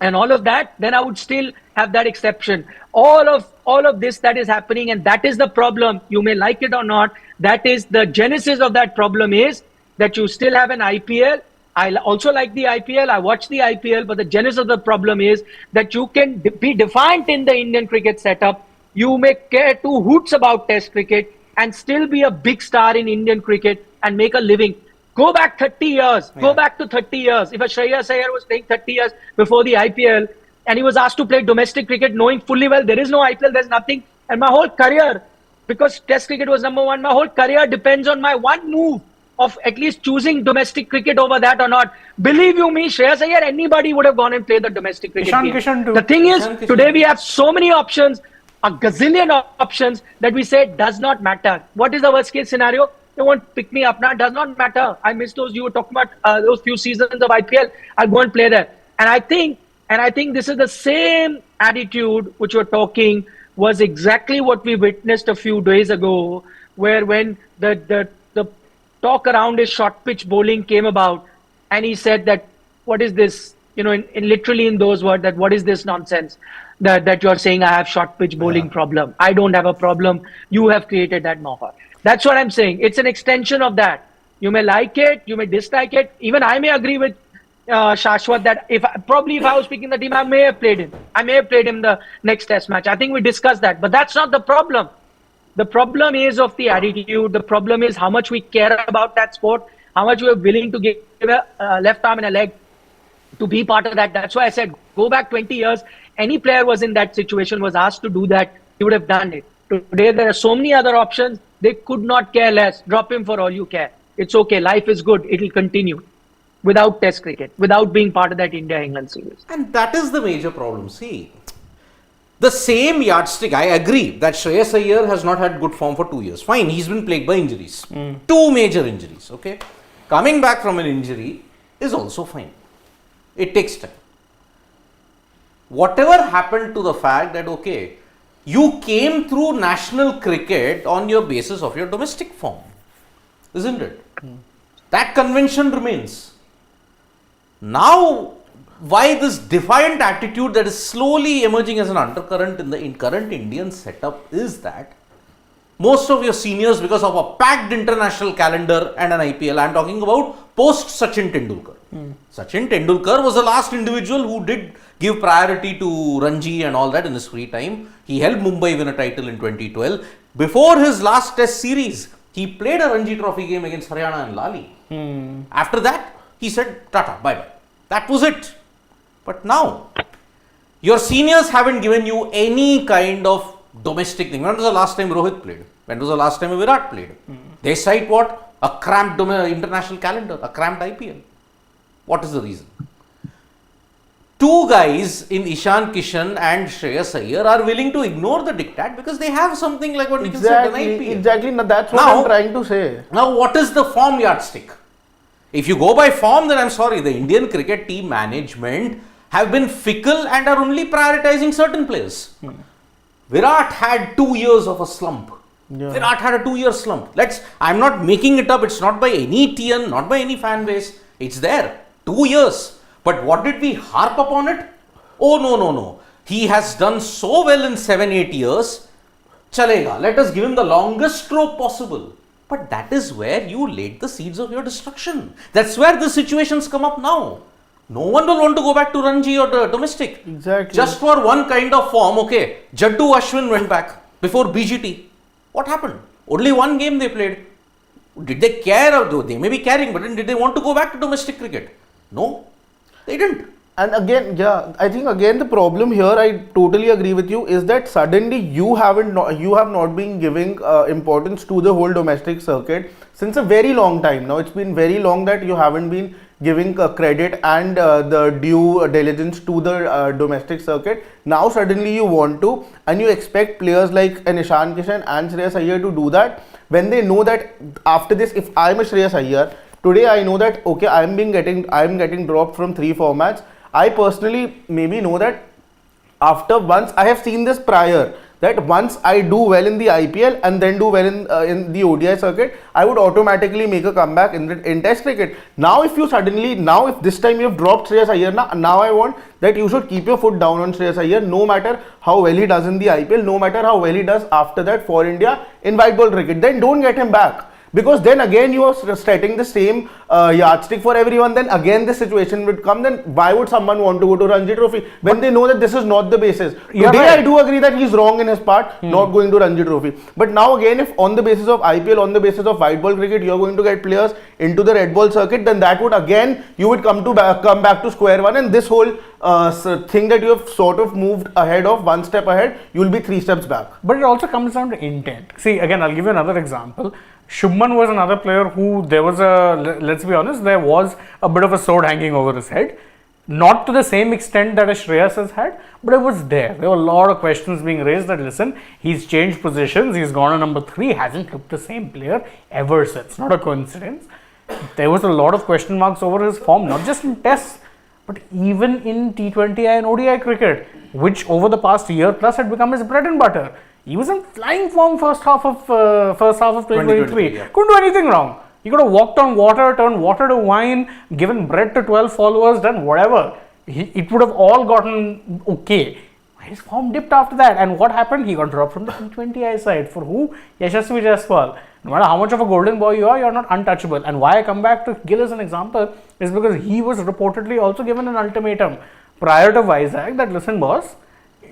and all of that, then I would still have that exception. All of this that is happening, and that is the problem. You may like it or not. That is the genesis of that problem is that you still have an IPL. I also like the IPL. I watch the IPL, but the genesis of the problem is that you can be defiant in the Indian cricket setup. You may care two hoots about test cricket and still be a big star in Indian cricket and make a living. Go back 30 years. Go back to 30 years. If a Shreyas Iyer was playing 30 years before the IPL and he was asked to play domestic cricket knowing fully well there is no IPL, there's nothing. And my whole career, because test cricket was number one, my whole career depends on my one move of at least choosing domestic cricket over that or not. Believe you me, Shreyas Iyer, anybody would have gone and played the domestic cricket Ishan game. Kishan too. The thing is, Ishan Kishan. today we have so many options, a gazillion options that we say does not matter. What is the worst case scenario? They won't pick me up now. It does not matter. I miss those. You were talking about those few seasons of IPL. I'll go and play there. And I think this is the same attitude which you're talking was exactly what we witnessed a few days ago, where when the talk around his short pitch bowling came about, and he said that what is this? You know, in literally in those words, that what is this nonsense that you're saying? I have short pitch bowling problem. I don't have a problem. You have created that mahal. That's what I'm saying. It's an extension of that. You may like it, you may dislike it. Even I may agree with Shashwat that if I was picking the team, I may have played him. I may have played him the next test match. I think we discussed that. But that's not the problem. The problem is of the attitude. The problem is how much we care about that sport, how much we're willing to give a left arm and a leg to be part of that. That's why I said, go back 20 years. Any player was in that situation, was asked to do that, he would have done it. Today, there are so many other options. They could not care less. Drop him for all you care. It's okay. Life is good. It will continue without test cricket, without being part of that India-England series. And that is the major problem. See, the same yardstick, I agree that Shreyas Iyer has not had good form for 2 years. Fine, he's been plagued by injuries. 2 major injuries, okay? Coming back from an injury is also fine. It takes time. Whatever happened to the fact that, okay, you came through national cricket on your basis of your domestic form, isn't it? That convention remains. Now, why this defiant attitude that is slowly emerging as an undercurrent in the current Indian setup is that most of your seniors, because of a packed international calendar and an IPL, I am talking about post Sachin Tendulkar. Sachin Tendulkar was the last individual who did give priority to Ranji and all that in his free time. He helped Mumbai win a title in 2012. Before his last test series, he played a Ranji Trophy game against Haryana and Lali. After that, he said, Tata, bye-bye. That was it. But now, your seniors haven't given you any kind of domestic thing. When was the last time Rohit played? When was the last time Virat played? They cite what? A cramped international calendar, a cramped IPL. What is the reason? 2 guys in Ishan Kishan and Shreyas Iyer are willing to ignore the diktat because they have something like what we can say an IPL. Exactly. Now, that's what I'm trying to say. Now, what is the form yardstick? If you go by form, then I'm sorry, the Indian cricket team management have been fickle and are only prioritizing certain players. Virat had 2 years of a slump. Virat had a 2-year slump. I'm not making it up. It's not by any TN, not by any fan base. It's there. 2 years. But what did we harp upon it? Oh, no. He has done so well in 7-8 years. Chalega. Let us give him the longest rope possible. But that is where you laid the seeds of your destruction. That's where the situations come up now. No one will want to go back to Ranji or the domestic. Exactly. Just for one kind of form, okay. Jaddu Ashwin went back before BGT. What happened? Only one game they played. Did they care? They may be caring, but then did they want to go back to domestic cricket? No, they didn't. And again, yeah, I think again the problem here, I totally agree with you, is that suddenly you have not been giving importance to the whole domestic circuit since a very long time now. It's been very long that you haven't been giving credit and the due diligence to the domestic circuit. Now suddenly you want to, and you expect players like an Ishan Kishan and Shreyas Iyer to do that when they know that after this, if I'm a Shreyas Iyer, today I know that okay, I'm getting dropped from 3 formats. I personally maybe know that once I have seen this prior, that once I do well in the IPL and then do well in the ODI circuit, I would automatically make a comeback in Test cricket. Now if this time you have dropped Shreyas Iyer, now I want that you should keep your foot down on Shreyas Iyer, no matter how well he does in the IPL, no matter how well he does after that for India in white ball cricket. Then don't get him back. Because then again you are setting the same yardstick for everyone. Then again this situation would come. Then why would someone want to go to Ranji Trophy when they know that this is not the basis? Today right. I do agree that he's wrong in his part, not going to Ranji Trophy. But now again, if on the basis of IPL, on the basis of white ball cricket, you are going to get players into the red ball circuit, then that would again, you would come back to square one, and this whole thing that you have sort of moved ahead of, one step ahead, you will be 3 steps back. But it also comes down to intent. See, again, I'll give you another example. Shubman was another player who let's be honest, there was a bit of a sword hanging over his head. Not to the same extent that a Shreyas has had, but it was there. There were a lot of questions being raised that, listen, he's changed positions, he's gone to number 3, hasn't looked the same player ever since. Not a coincidence. There was a lot of question marks over his form, not just in tests, but even in T20I and ODI cricket, which over the past year plus had become his bread and butter. He was in flying form first half of 2023. Yeah. Couldn't do anything wrong. He could have walked on water, turned water to wine, given bread to 12 followers, done whatever. It would have all gotten okay. His form dipped after that. And what happened? He got dropped from the T20I side. For who? Yashasvi Jaiswal. No matter how much of a golden boy you are not untouchable. And why I come back to Gill as an example is because he was reportedly also given an ultimatum prior to Vizag that, listen boss,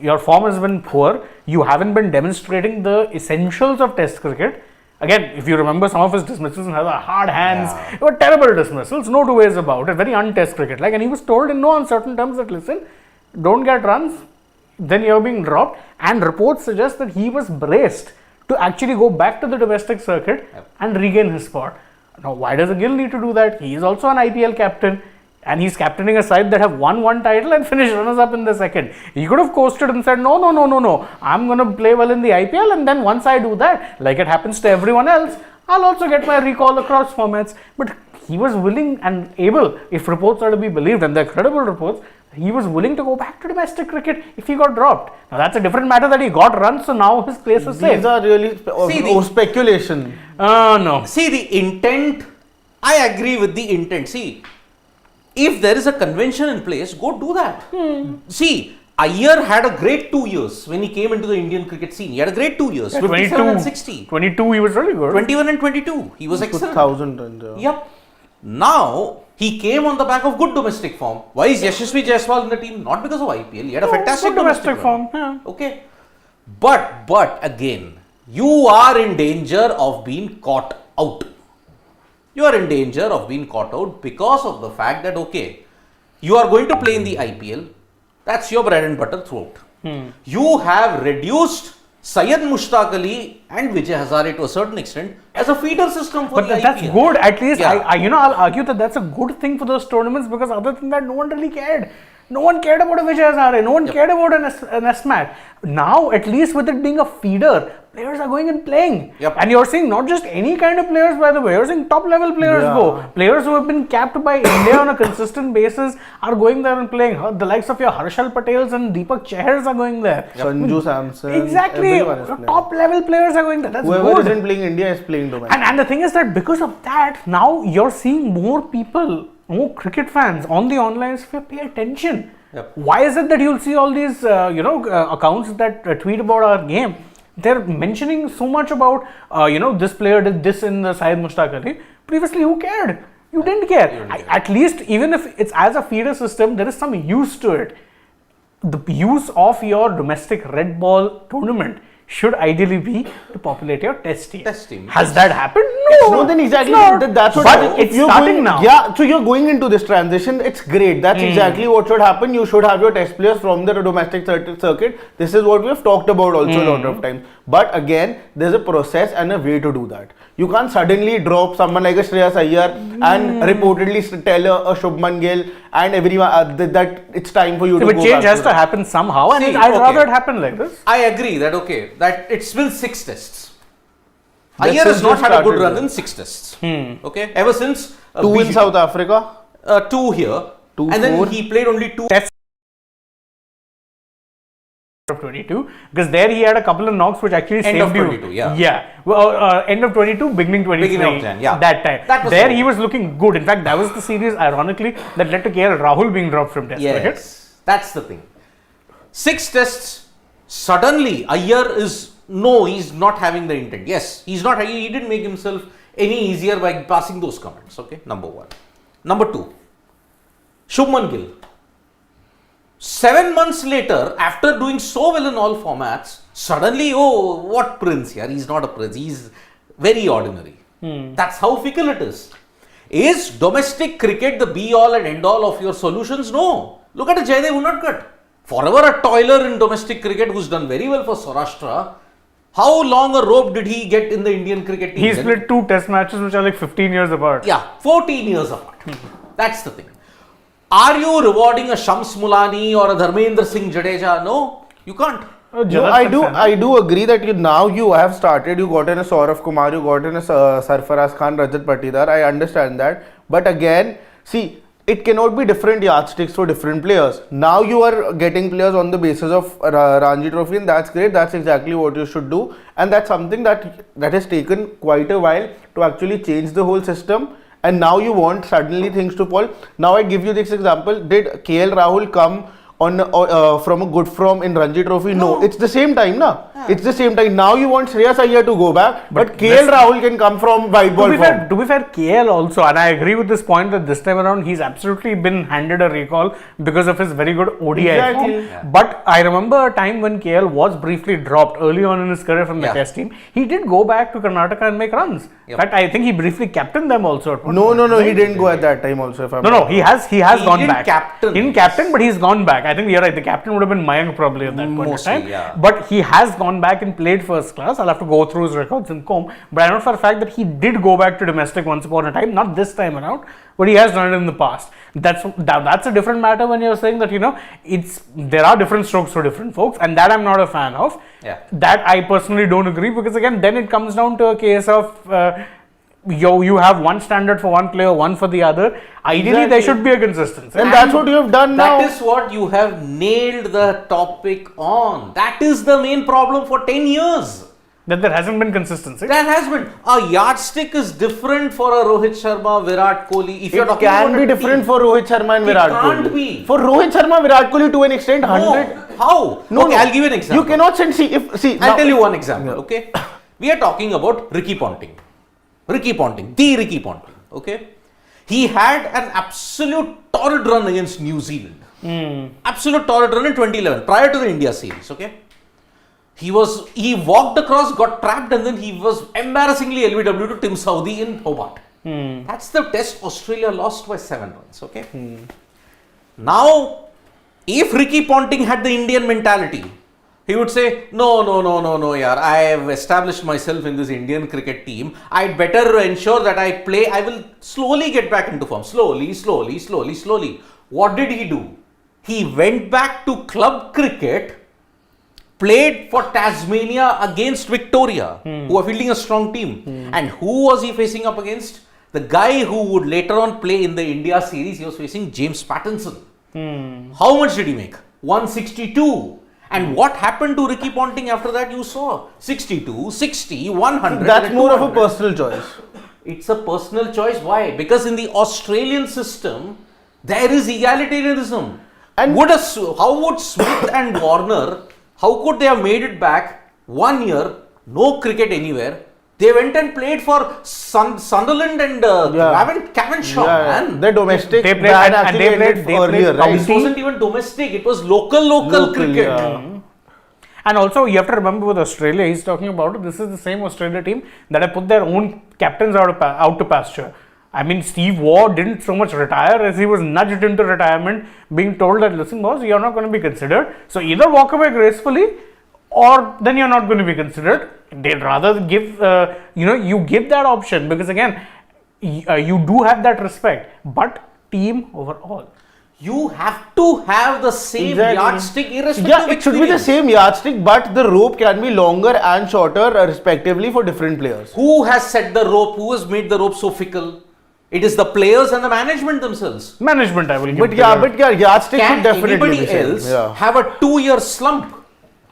your form has been poor, you haven't been demonstrating the essentials of Test cricket. Again, if you remember some of his dismissals and hard hands, they were terrible dismissals, no two ways about it, very un-Test cricket like, and he was told in no uncertain terms that, listen, don't get runs, then you're being dropped, and reports suggest that he was braced to actually go back to the domestic circuit and regain his spot. Now, why does a Gill need to do that? He is also an IPL captain. And he's captaining a side that have won one title and finished runners-up in the second. He could have coasted and said, no. I'm going to play well in the IPL, and then once I do that, like it happens to everyone else, I'll also get my recall across formats. But he was willing and able, if reports are to be believed, and they're credible reports, he was willing to go back to domestic cricket if he got dropped. Now that's a different matter that he got runs, so now his place is safe. These are really speculation. No. See, the intent, I agree with the intent. See, if there is a convention in place, go do that. See, Iyer had a great 2 years when he came into the Indian cricket scene. He had a great 2 years, 57 and 60. 22, he was really good. 21 and 22, he was excellent. 1,000 runs. Yep. Now, he came on the back of good domestic form. Why is Yashasvi Jaiswal in the team? Not because of IPL. He had a fantastic domestic form. Yeah. Okay. But again, you are in danger of being caught out. You are in danger of being caught out because of the fact that, okay, you are going to play in the IPL, that's your bread and butter throughout. You have reduced Syed Mushtaq Ali and Vijay Hazare to a certain extent as a feeder system for the IPL. That's good. At least, I'll argue that that's a good thing for those tournaments, because other than that, no one really cared. No one cared about a Vijay Hazare. No one cared about an SMAC. Now, at least with it being a feeder, players are going and playing. And you're seeing not just any kind of players, by the way. You're seeing top level players go. Players who have been capped by India on a consistent basis are going there and playing. The likes of your Harshal Patels and Deepak Chahars are going there. Sanju Samson. Exactly. Top level players are going there. That's Whoever good. isn't playing India is playing domestic. And the thing is that because of that, now you're seeing more people, more cricket fans on the online sphere pay attention. Why is it that you'll see all these accounts that tweet about our game? They're mentioning so much about this player did this in the Syed Mushtaq Ali. Previously, who cared? You didn't care. At least, even if it's as a feeder system, there is some use to it. The use of your domestic red ball tournament should ideally be to populate your test team. Test team. Has that happened? No, then exactly. It's not. That's what. But it's you're starting going, now. Yeah, so you're going into this transition. It's great. That's exactly what should happen. You should have your test players from the domestic circuit. This is what we have talked about also a lot of times. But again, there's a process and a way to do that. You can't suddenly drop someone like a Shreyas Iyer and reportedly tell a Shubman Gill and everyone that it's time for you to But go change back has to happen somehow, and See, I'd okay. rather it happen like this. I agree that it's been 6 tests. That's Iyer has since not they had a good started, run yeah. in 6 tests. Okay, ever since 2 in South Africa. 2 here, 2, and then 4. he played only 2 Tests of 22, because there he had a couple of knocks which actually End saved of you. 22, yeah. Well, end of 22, beginning 23. Beginning of Jan, yeah. That time. That was there good. he was looking good. In fact, that was the series, ironically, that led to KL Rahul being dropped from Test cricket. Yes, that's the thing. 6 tests, suddenly Iyer is, no, he's not having the intent. Yes, he's not, he didn't make himself any easier by passing those comments. Okay, number 1. Number 2, Shubman Gill. 7 months later, after doing so well in all formats, suddenly, oh, what prince here? He's not a prince, he's very ordinary. That's how fickle it is. Is domestic cricket the be all and end all of your solutions? No. Look at a Jaydev Unadkat. Forever a toiler in domestic cricket who's done very well for Saurashtra. How long a rope did he get in the Indian cricket team? He's played 2 Test matches which are like 15 years apart. Yeah, 14 years apart. That's the thing. Are you rewarding a Shams Mulani or a Dharmendra Singh Jadeja? No, you can't. No, I do agree that you have started. You got in a Saurav Kumar, you got in a Sarfaraz Khan, Rajat Patidar. I understand that, but again, see, it cannot be different yardsticks for different players. Now you are getting players on the basis of Ranji Trophy, and that's great. That's exactly what you should do, and that's something that has taken quite a while to actually change the whole system. And now you want suddenly things to fall. Now I give you this example. Did KL Rahul come on from a good form in Ranji Trophy? No, it's the same time, na? Yeah. It's the same time. Now you want Shreyas Iyer to go back, but KL Rahul can come from white ball form. To be fair, KL also, and I agree with this point that this time around he's absolutely been handed a recall because of his very good ODI Exactly. form. Yeah. But I remember a time when KL was briefly dropped early on in his career from the Test team. He did go back to Karnataka and make runs. Yep. In fact, I think he briefly captained them also. At No, he didn't go at that time also. If I'm he has gone back. Captain. He didn't captain, but he's gone back. I think you're right. The captain would have been Mayank probably at that point Mostly, in time. yeah. But he has gone back and played first class. I'll have to go through his records and comb. But I know for a fact that he did go back to domestic once upon a time. Not this time around, but he has done it in the past. That's a different matter when you're saying that there are different strokes for different folks, and that I'm not a fan of. Yeah. That I personally don't agree, because again, then it comes down to a case of. You have one standard for one player, one for the other. Ideally, there should be a consistency. And that's what you have done now. That is what you have nailed the topic on. That is the main problem for 10 years. That there hasn't been consistency. There has been. A yardstick is different for a Rohit Sharma, Virat Kohli. If you're It talking can about be a different team, for Rohit Sharma and Virat Kohli. It can't be. For Rohit Sharma, Virat Kohli to an extent, 100. No. How? No, okay, no. I'll give you an example. You cannot see. I'll tell you one example. Okay, we are talking about Ricky Ponting. The Ricky Ponting. Okay, he had an absolute torrid run against New Zealand. Absolute torrid run in 2011, prior to the India series. Okay, he walked across, got trapped, and then he was embarrassingly LBW to Tim Southee in Hobart. That's the test Australia lost by 7 runs. Okay, now if Ricky Ponting had the Indian mentality, he would say, no, yaar, I have established myself in this Indian cricket team. I'd better ensure that I will slowly get back into form. Slowly. What did he do? He went back to club cricket, played for Tasmania against Victoria, who are fielding a strong team. And who was he facing up against? The guy who would later on play in the India series. He was facing James Pattinson. How much did he make? 162. And what happened to Ricky Ponting after that? You saw 62, 60, 100. That's more of a personal choice. It's a personal choice. Why? Because in the Australian system, there is egalitarianism. And how would Smith and Warner, how could they have made it back 1 year, no cricket anywhere? They went and played for Sunderland and Cavenshire, man. The domestic they played earlier, right? It wasn't even domestic, it was local cricket. And And also, you have to remember with Australia, he's talking about this is the same Australia team that have put their own captains out to pasture. I mean, Steve Waugh didn't so much retire as he was nudged into retirement, being told that, listen, boss, you're not going to be considered. So either walk away gracefully, or then you're not going to be considered. They'd rather give, you give that option, because again, you do have that respect, but team overall. You have to have the same yardstick irrespective Yeah, of it should be the experience. same yardstick, but the rope can be longer and shorter respectively for different players. Who has set the rope? Who has made the rope so fickle? It is the players and the management themselves. Management, I will give. But yardstick Can should definitely anybody be same. else Yeah. have a 2-year slump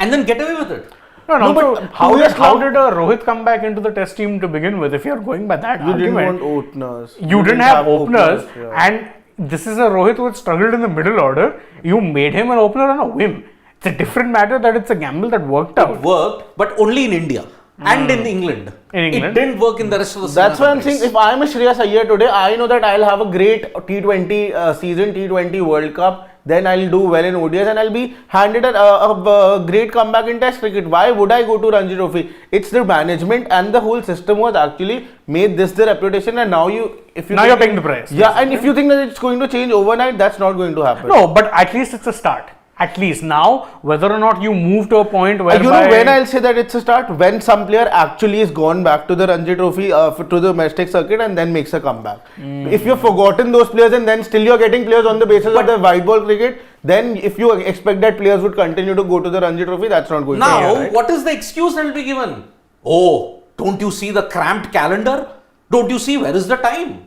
and then get away with it? No, No, also, but how 2 did years Rohit come back into the test team to begin with? If you're going by that You didn't argument, want openers. you didn't have openers, yeah. and this is a Rohit who had struggled in the middle order. You made him an opener on a whim. It's a different matter that it's a gamble that worked out. It worked, but only in India and in England. In England. It didn't work in the rest of the That's why I'm countries. saying, if I'm a Shreyas Iyer today, I know that I'll have a great T20 season, T20 World Cup. Then I'll do well in ODIs and I'll be handed a great comeback in Test cricket. Why would I go to Ranji Trophy? It's the management and the whole system was actually made this the reputation, and now you're paying the price. Yeah, and if you think that it's going to change overnight, that's not going to happen. No, but at least it's a start. At least now, whether or not you move to a point where You know when I'll say that it's a start? When some player actually has gone back to the Ranji Trophy, to the domestic circuit, and then makes a comeback. If you've forgotten those players and then still you're getting players on the basis of the white ball cricket, then if you expect that players would continue to go to the Ranji Trophy, that's not going to Now, happen. Right? what is the excuse that will be given? Oh, don't you see the cramped calendar? Don't you see where is the time?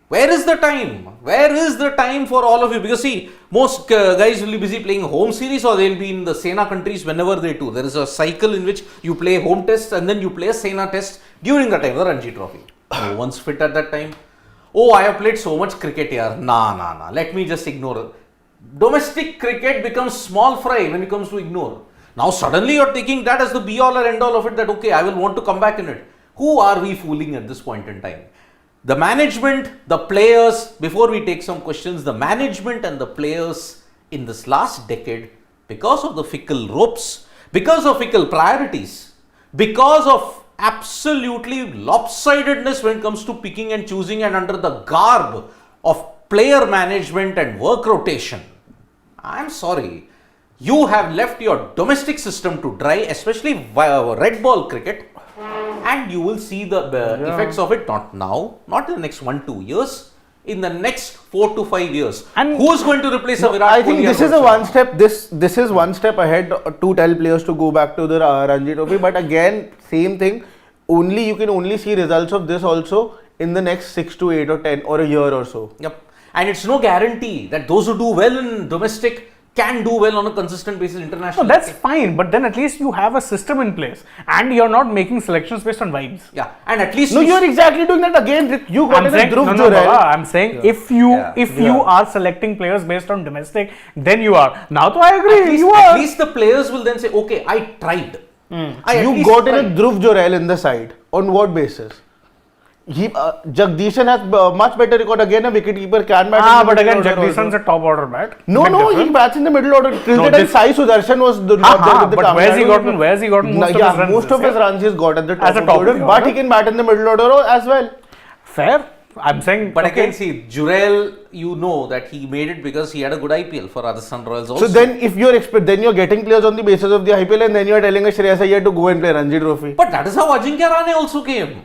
Where is the time? Where is the time for all of you? Because see, most guys will be busy playing home series, or they'll be in the Sena countries whenever they do. There is a cycle in which you play home tests and then you play a Sena test during the time of the Ranji Trophy. No one's fit at that time. Oh, I have played so much cricket here. Nah. Let me just ignore it. Domestic cricket becomes small fry when it comes to ignore. Now suddenly you're taking that as the be all or end all of it, that okay, I will want to come back in it. Who are we fooling at this point in time? The management, the players, before we take some questions, the management and the players in this last decade, because of the fickle ropes, because of fickle priorities, because of absolutely lopsidedness when it comes to picking and choosing, and under the garb of player management and work rotation, I'm sorry, you have left your domestic system to dry, especially red ball cricket. And you will see the effects of it not now, not in the next 1-2 years, in the next 4 to 5 years. And who is going to replace a Virat I Kohli? think this is a one step. This is one step ahead to tell players to go back to the Ranji Trophy. But again, same thing. You can only see results of this also in the next 6 to 8 or 10 or a year or so. Yep. And it's no guarantee that those who do well in domestic can do well on a consistent basis internationally. no, that's fine, but then at least you have a system in place, and you're not making selections based on vibes. Yeah, and at least No, you're exactly doing that again. Rick. You got I'm it as saying, Dhruv no, Jurel. Baba, I'm saying if you are selecting players based on domestic, then you are. Now, to I agree, you at are. least the players will then say, okay, I tried. I at You least got in a tried. Dhruv Jurel in the side. On what basis? Jagdishan has much better record. Again, a wicketkeeper can bat. in the But again, middle order Jagdishan's also. a top order bat. No, Big he difference. bats in the middle order. Cricket and this- Sai Sudarshan was not there with the But Tamil where's he Nadu. gotten most of his runs? Most of this his year? runs he's got at the top As a of top order, order. but he can bat in the middle order as well. Fair. I'm saying. But okay. again, see, Jurel, you know that he made it because he had a good IPL for Rajasthan Royals also. So then, if you're getting players on the basis of the IPL, and then you're telling a Shreyas Iyer to go and play Ranji Trophy. But that is how Ajinkya Rahane also came.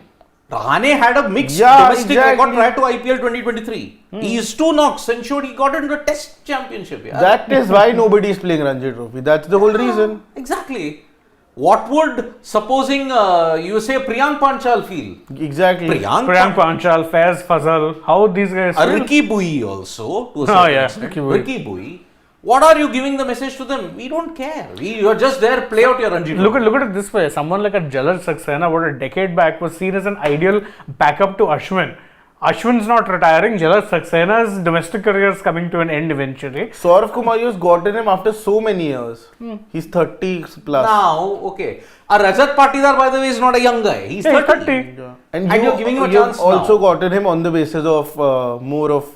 Rahane had a mixed Yeah, domestic exactly. record prior to IPL 2023. He is 2 knocks, ensured he got into the Test Championship. Yeah. That is why nobody is playing Ranji Trophy. That's the whole reason. Exactly. What would, supposing you say Priyank Panchal feel? Exactly. Priyank Panchal, Faiz Fazal, how would these guys feel? Ricky Bui also, to a Oh, certain yeah, extent. Ricky Bui. Ricky Bui. What are you giving the message to them? We don't care. You're just there, play out your Ranji Look Trophy. at it this way. Someone like a Jalaj Saxena, about a decade back, was seen as an ideal backup to Ashwin. Ashwin's not retiring. Jalaj Saxena's domestic career is coming to an end eventually. Saurav Kumar has gotten him after so many years. He's 30 plus. Now, okay. A Rajat Patidar, by the way, is not a young guy. He's Yeah, 30. 30. And you're giving him a you've chance also now. gotten him on the basis of more of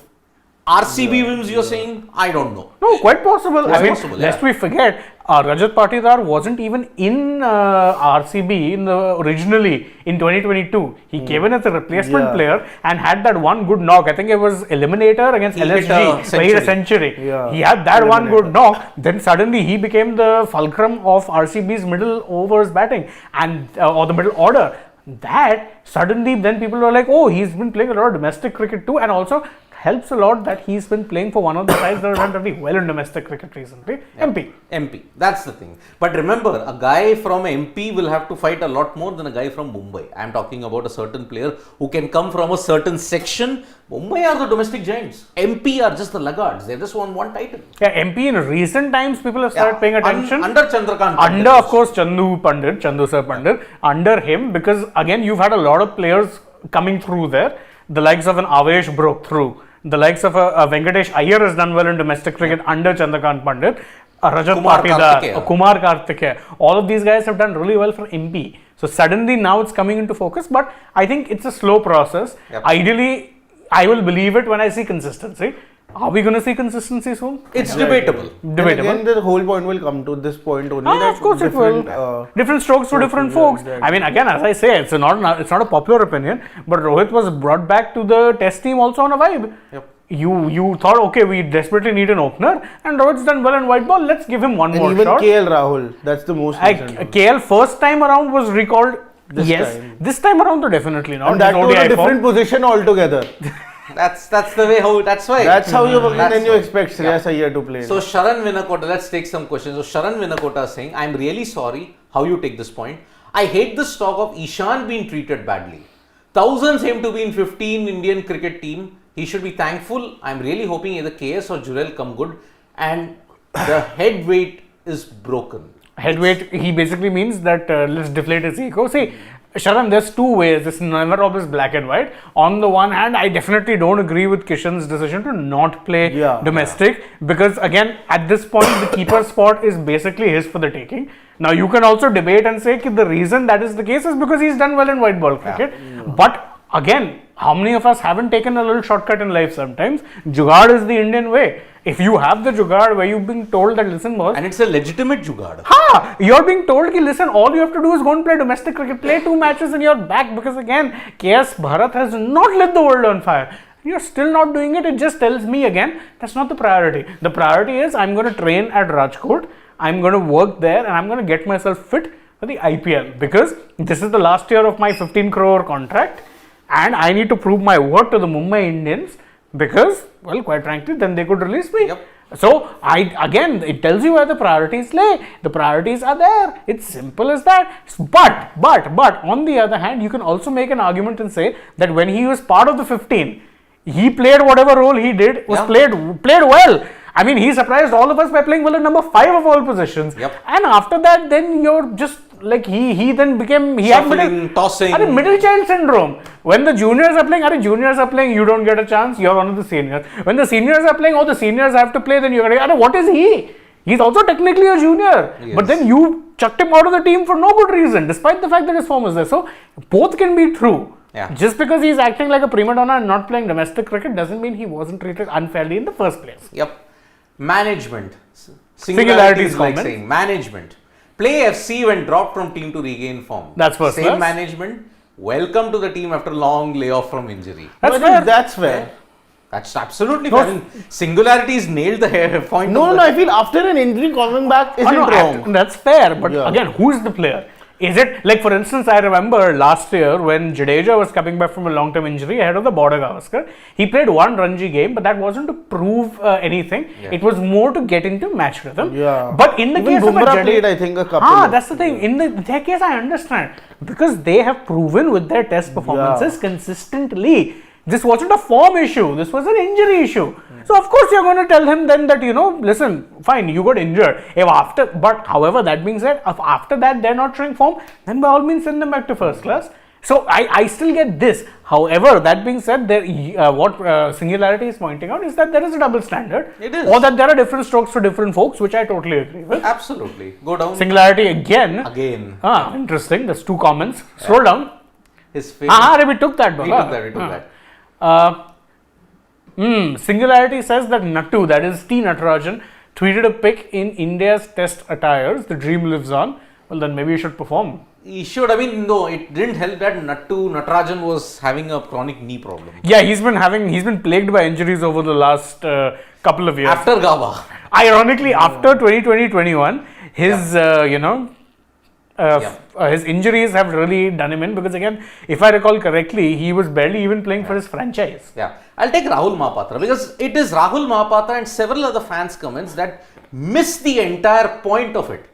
RCB wins, you're saying? I don't know. No, quite possible. Quite I mean, possible, lest yeah. we forget, Rajat Patidar wasn't even in RCB originally in 2022. He came in as a replacement player and had that one good knock. I think it was Eliminator against He hit a LSG, where he hit a century. Yeah. He had that one good knock. Then suddenly he became the fulcrum of RCB's middle overs batting and or the middle order. That suddenly then people were like, oh, he's been playing a lot of domestic cricket too, and also helps a lot that he's been playing for one of the sides that have done really well in domestic cricket recently. MP. That's the thing. But remember, a guy from MP will have to fight a lot more than a guy from Mumbai. I'm talking about a certain player who can come from a certain section. Mumbai are the domestic giants. MP are just the laggards. They just won one title. Yeah, MP in recent times people have started paying attention. Under Chandrakant. Under, of course, Chandu Sir Pandit. Under him, because again, you've had a lot of players coming through there. The likes of an Avesh broke through. The likes of a Venkatesh Iyer has done well in domestic cricket under Chandrakant Pandit. Rajat Patidar, Kumar Karthikeya. All of these guys have done really well for MP. So suddenly now it's coming into focus, but I think it's a slow process. Yep. Ideally, I will believe it when I see consistency. Are we going to see consistency soon? It's debatable. Debatable. Again, the whole point will come to this point only. Of course it will. Different strokes for different folks. Exactly. I mean, again, as I say, it's not a popular opinion, but Rohit was brought back to the test team also on a vibe. Yep. You thought, okay, we desperately need an opener, and Rohit's done well in white ball. Let's give him one And more even shot. KL Rahul, that's the most recent one. KL first time around was recalled. This yes, time. this time around, though, definitely not. And that His was a ODI different position altogether. That's the way how. That's why. That's how you work, and then you why. expect Shreyas Iyer to play. So Sharan Vinakota, let's take some questions. So Sharan Vinakota is saying, I'm really sorry how you take this point. I hate the talk of Ishan being treated badly. Thousands aim to be in 15 Indian cricket team. He should be thankful. I'm really hoping either KS or Jurel come good. And the head weight is broken. Head weight, he basically means that let's deflate his ego. See, Sharan, there's two ways. It's never always black and white. On the one hand, I definitely don't agree with Kishan's decision to not play domestic because again, at this point, the keeper spot is basically his for the taking. Now, you can also debate and say that the reason that is the case is because he's done well in white ball cricket. But again, how many of us haven't taken a little shortcut in life sometimes? Jugaad is the Indian way. If you have the jugaad where you've been told that, listen, boss. And it's a legitimate jugaad. You're being told, ki, listen, all you have to do is go and play domestic cricket, play 2 matches and you're back because again, KS Bharat has not lit the world on fire. You're still not doing it. It just tells me again, that's not the priority. The priority is I'm going to train at Rajkot. I'm going to work there and I'm going to get myself fit for the IPL because this is the last year of my 15 crore contract and I need to prove my worth to the Mumbai Indians because, well, quite frankly, then they could release me. Yep. So, again, it tells you where the priorities lay. The priorities are there. It's simple as that. But, on the other hand, you can also make an argument and say that when he was part of the 15, he played whatever role he did, played well. I mean, he surprised all of us by playing well at number 5 of all positions. Yep. And after that, then you're just like he then became tossing. Middle child syndrome. When the juniors are playing, you don't get a chance. You're one of the seniors. When the seniors are playing, the seniors have to play. Then you're going, what is he? He's also technically a junior. Yes. But then you chucked him out of the team for no good reason, despite the fact that his form is there. So both can be true. Yeah. Just because he's acting like a prima donna and not playing domestic cricket doesn't mean he wasn't treated unfairly in the first place. Yep. Management. Singularities is like comment. saying management. Play FC when dropped from team to regain form. That's first Same class. management. Welcome to the team after long layoff from injury. That's fair. That's absolutely fair. Singularities nailed the hair point. No, I feel after an injury coming back isn't wrong. That's fair, but again, who is the player? Is it like, for instance, I remember last year when Jadeja was coming back from a long-term injury ahead of the Border Gavaskar, he played one Ranji game, but that wasn't to prove anything. Yeah. It was more to get into match rhythm. Yeah. But in the Even case of Bumrah Jadeja, played, I think, a couple. that's the thing. In their case, I understand because they have proven with their test performances consistently. This wasn't a form issue. This was an injury issue. So, of course, you're going to tell him then that, listen, fine, you got injured. But however, that being said, if after that they're not showing form, then by all means send them back to first class. So, I still get this. However, that being said, what Singularity is pointing out is that there is a double standard. It is. Or that there are different strokes for different folks, which I totally agree with. Absolutely. Go down. Singularity again. Interesting. There's 2 comments. Scroll down. His favorite. We took that. We took that. Singularity says that Nattu, that is T. Natarajan, tweeted a pic in India's test attires. The dream lives on. Well, then maybe you should perform. He should. I mean, no, it didn't help that Natarajan was having a chronic knee problem. Yeah, he's been plagued by injuries over the last couple of years. After Gaba. Ironically, after 2020-21, his his injuries have really done him in, because again, if I recall correctly, he was barely even playing for his franchise. Yeah, I'll take Rahul Mahapatra, because it is Rahul Mahapatra and several other fans' comments that miss the entire point of it.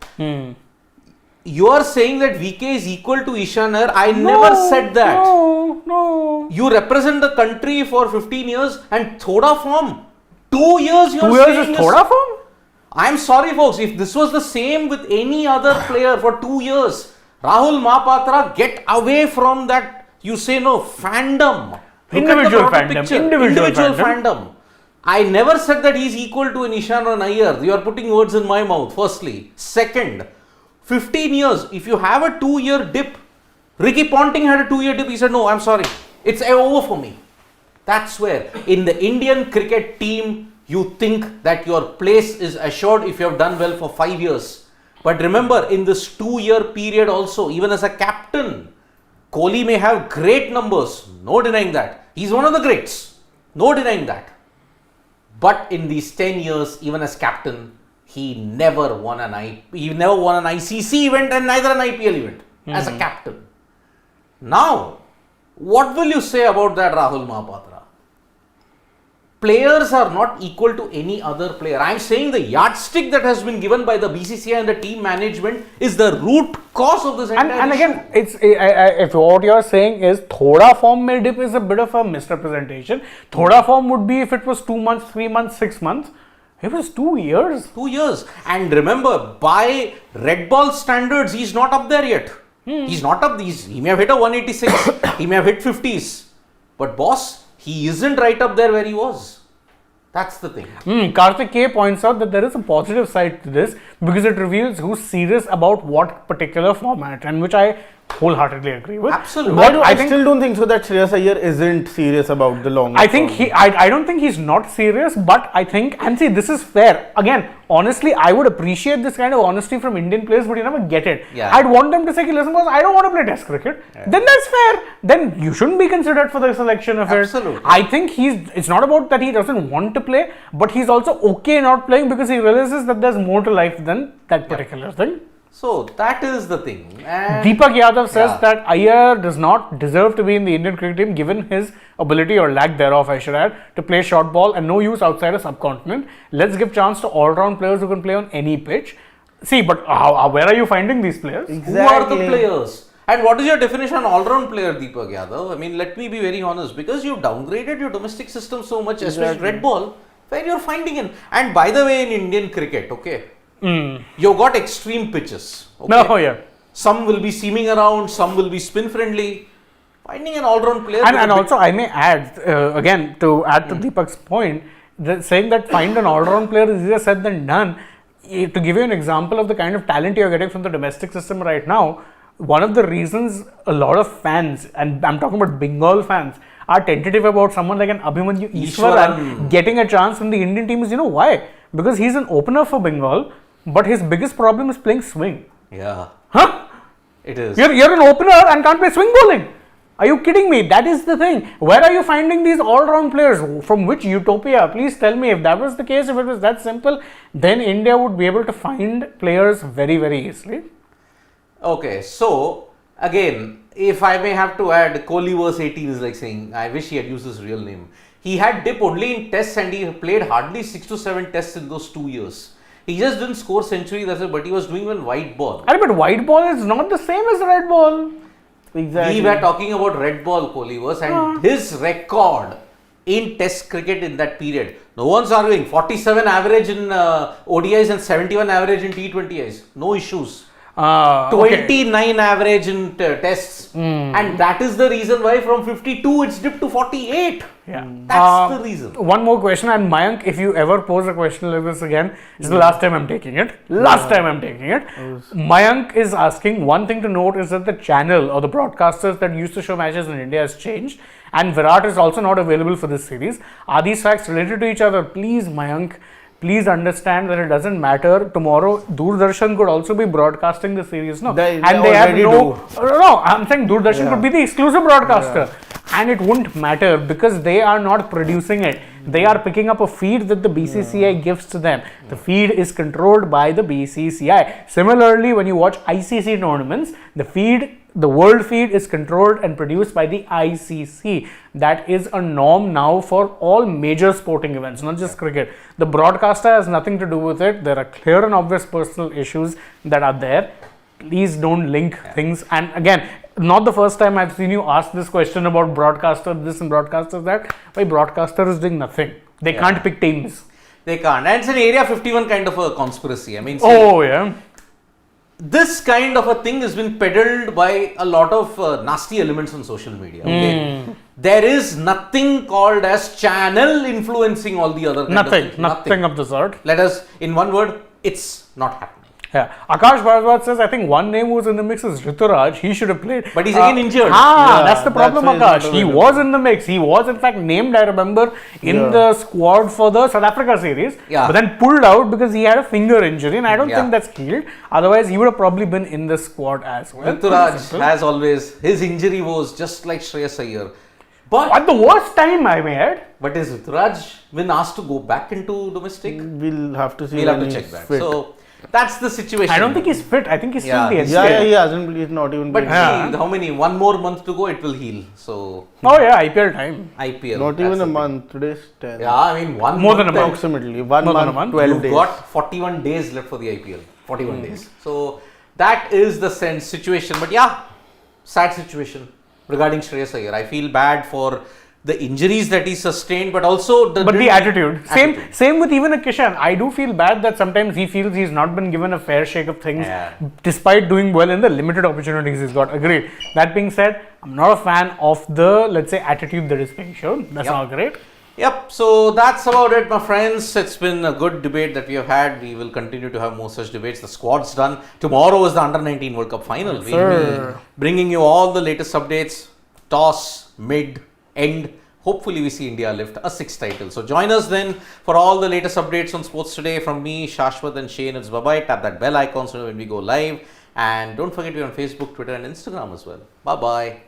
You are saying that VK is equal to Ishan Iyer. I never said that. No. You represent the country for 15 years and thoda form. 2 years you are 2 years saying is thoda form? I'm sorry, folks. If this was the same with any other player for 2 years, Rahul Mahapatra, get away from that. You say no, fandom. Individual fandom. I never said that he's equal to an Ishan or an Iyer. You are putting words in my mouth, firstly. Second, 15 years, if you have a 2-year dip, Ricky Ponting had a 2-year dip, he said, no, I'm sorry, it's over for me. That's where, in the Indian cricket team, you think that your place is assured if you have done well for 5 years. But remember, in this 2-year period also, even as a captain, Kohli may have great numbers, no denying that. He's one of the greats, no denying that. But in these 10 years, even as captain, he never won an ICC event and neither an IPL event as a captain. Now, what will you say about that, Rahul Mahapatra? Players are not equal to any other player. I am saying the yardstick that has been given by the BCCI and the team management is the root cause of this entire And issue. again, if what you are saying is thoda form may dip is a bit of a misrepresentation. Thoda form would be if it was 2 months, 3 months, 6 months. It was 2 years. 2 years. And remember, by red ball standards, he's not up there yet. He's not up these. He may have hit a 186. He may have hit 50s. But boss, he isn't right up there where he was. That's the thing. Karthik K points out that there is a positive side to this, because it reveals who's serious about what particular format, and which I wholeheartedly agree with. Absolutely. But I still don't think so that Shreyas Iyer isn't serious about the long. I think I don't think he's not serious, but I think, and see, this is fair. Again, honestly, I would appreciate this kind of honesty from Indian players, but you never get it. Yeah. I'd want them to say, listen, boss, I don't want to play Test cricket. Yeah. Then that's fair. Then you shouldn't be considered for the selection of Absolutely. it. I think it's not about that he doesn't want to play, but he's also okay not playing because he realizes that there's more to life than that particular thing. So that is the thing. And Deepak Yadav says that Iyer does not deserve to be in the Indian cricket team given his ability, or lack thereof I should add, to play short ball and no use outside a subcontinent. Let's give chance to all-round players who can play on any pitch. See, but where are you finding these players? Who are the players? And what is your definition of all-round player, Deepak Yadav? I mean, let me be very honest, because you've downgraded your domestic system so much, especially red ball, where you're finding in. And by the way, in Indian cricket, okay, you've got extreme pitches. Okay? No, yeah. Some will be seaming around, some will be spin friendly. Finding an all-round player. And also, I may add, again, to add to Deepak's point, saying that find an all-round player is easier said than done. To give you an example of the kind of talent you're getting from the domestic system right now, one of the reasons a lot of fans, and I'm talking about Bengal fans, are tentative about someone like an Abhimanyu Easwaran getting a chance from the Indian team is, you know why? Because he's an opener for Bengal, but his biggest problem is playing swing. Yeah. Huh? It is. You're an opener and can't play swing bowling. Are you kidding me? That is the thing. Where are you finding these all-round players? From which utopia? Please tell me. If that was the case, if it was that simple, then India would be able to find players very, very easily. Okay, so again, if I may have to add, Kohli verse 18 is like saying, I wish he had used his real name. He had dip only in tests and he played hardly 6 to 7 tests in those 2 years. He just didn't score centuries, but he was doing well white ball. But white ball is not the same as red ball. Exactly. We were talking about red ball, Kohli verse, and his record in test cricket in that period. No one's arguing. 47 average in ODIs and 71 average in T20Is. No issues. Okay. 29 average in tests, and that is the reason why from 52 it's dipped to 48. Yeah. That's the reason. One more question, and Mayank, if you ever pose a question like this again, it's the last time I'm taking it. Mayank is asking, one thing to note is that the channel or the broadcasters that used to show matches in India has changed, and Virat is also not available for this series. Are these facts related to each other? Please, Mayank, please understand that it doesn't matter. Tomorrow, Doordarshan could also be broadcasting the series, no? They and they have already no. do. No, I'm saying Doordarshan could be the exclusive broadcaster. And it wouldn't matter because they are not producing it. They are picking up a feed that the BCCI gives to them. The feed is controlled by the BCCI. Similarly, when you watch ICC tournaments, the world feed is controlled and produced by the ICC. That is a norm now for all major sporting events, not just cricket. The broadcaster has nothing to do with it. There are clear and obvious personal issues that are there. Please don't link things. And again, not the first time I've seen you ask this question about broadcaster this and broadcaster that. Why broadcaster is doing nothing? They can't pick teams. They can't. And it's an Area 51 kind of a conspiracy. I mean, see, this kind of a thing has been peddled by a lot of nasty elements on social media. Okay? There is nothing called as channel influencing all the other kind of things. Nothing of the sort. Let us, in one word, it's not happening. Yeah. Akash Bharadwaj says, I think one name who was in the mix is Rituraj. He should have played. But he's again injured. That's the problem, that's why Akash. He was in the mix. He was, in fact, named, I remember, in the squad for the South Africa series. Yeah. But then pulled out because he had a finger injury. And I don't think that's healed. Otherwise, he would have probably been in the squad as well. Rituraj has always, his injury was just like Shreyas Iyer. But at the worst time, I may add. But is Rituraj been asked to go back into domestic? We'll have to see. We'll have to check that. Fit. So that's the situation. I don't think he's fit. I think he's still the Yeah, he hasn't. He's not even. But playing. see, how many? One more month to go, it will heal. So IPL time. IPL. Not that's even a the thing. month. Today's 10. Yeah, I mean More than a month. Approximately. One More than a month, month. 12 You've days. got 41 days left for the IPL. 41 days. So that is the situation. But yeah, sad situation regarding Shreyas Iyer. I feel bad for the injuries that he sustained, but also the attitude. Same with even a Kishan. I do feel bad that sometimes he feels he's not been given a fair shake of things, despite doing well in the limited opportunities he's got. Agreed. That being said, I'm not a fan of the, let's say, attitude that is being shown. That's not great. Yep, so that's about it, my friends. It's been a good debate that we have had. We will continue to have more such debates. The squad's done. Tomorrow is the Under-19 World Cup final. We'll be bringing you all the latest updates. Toss, mid, end. Hopefully we see India lift a 6th title. So join us then for all the latest updates on sports today. From me, Shashwat and Shane, it's bye-bye. Tap that bell icon so when we go live. And don't forget we're on Facebook, Twitter and Instagram as well. Bye-bye.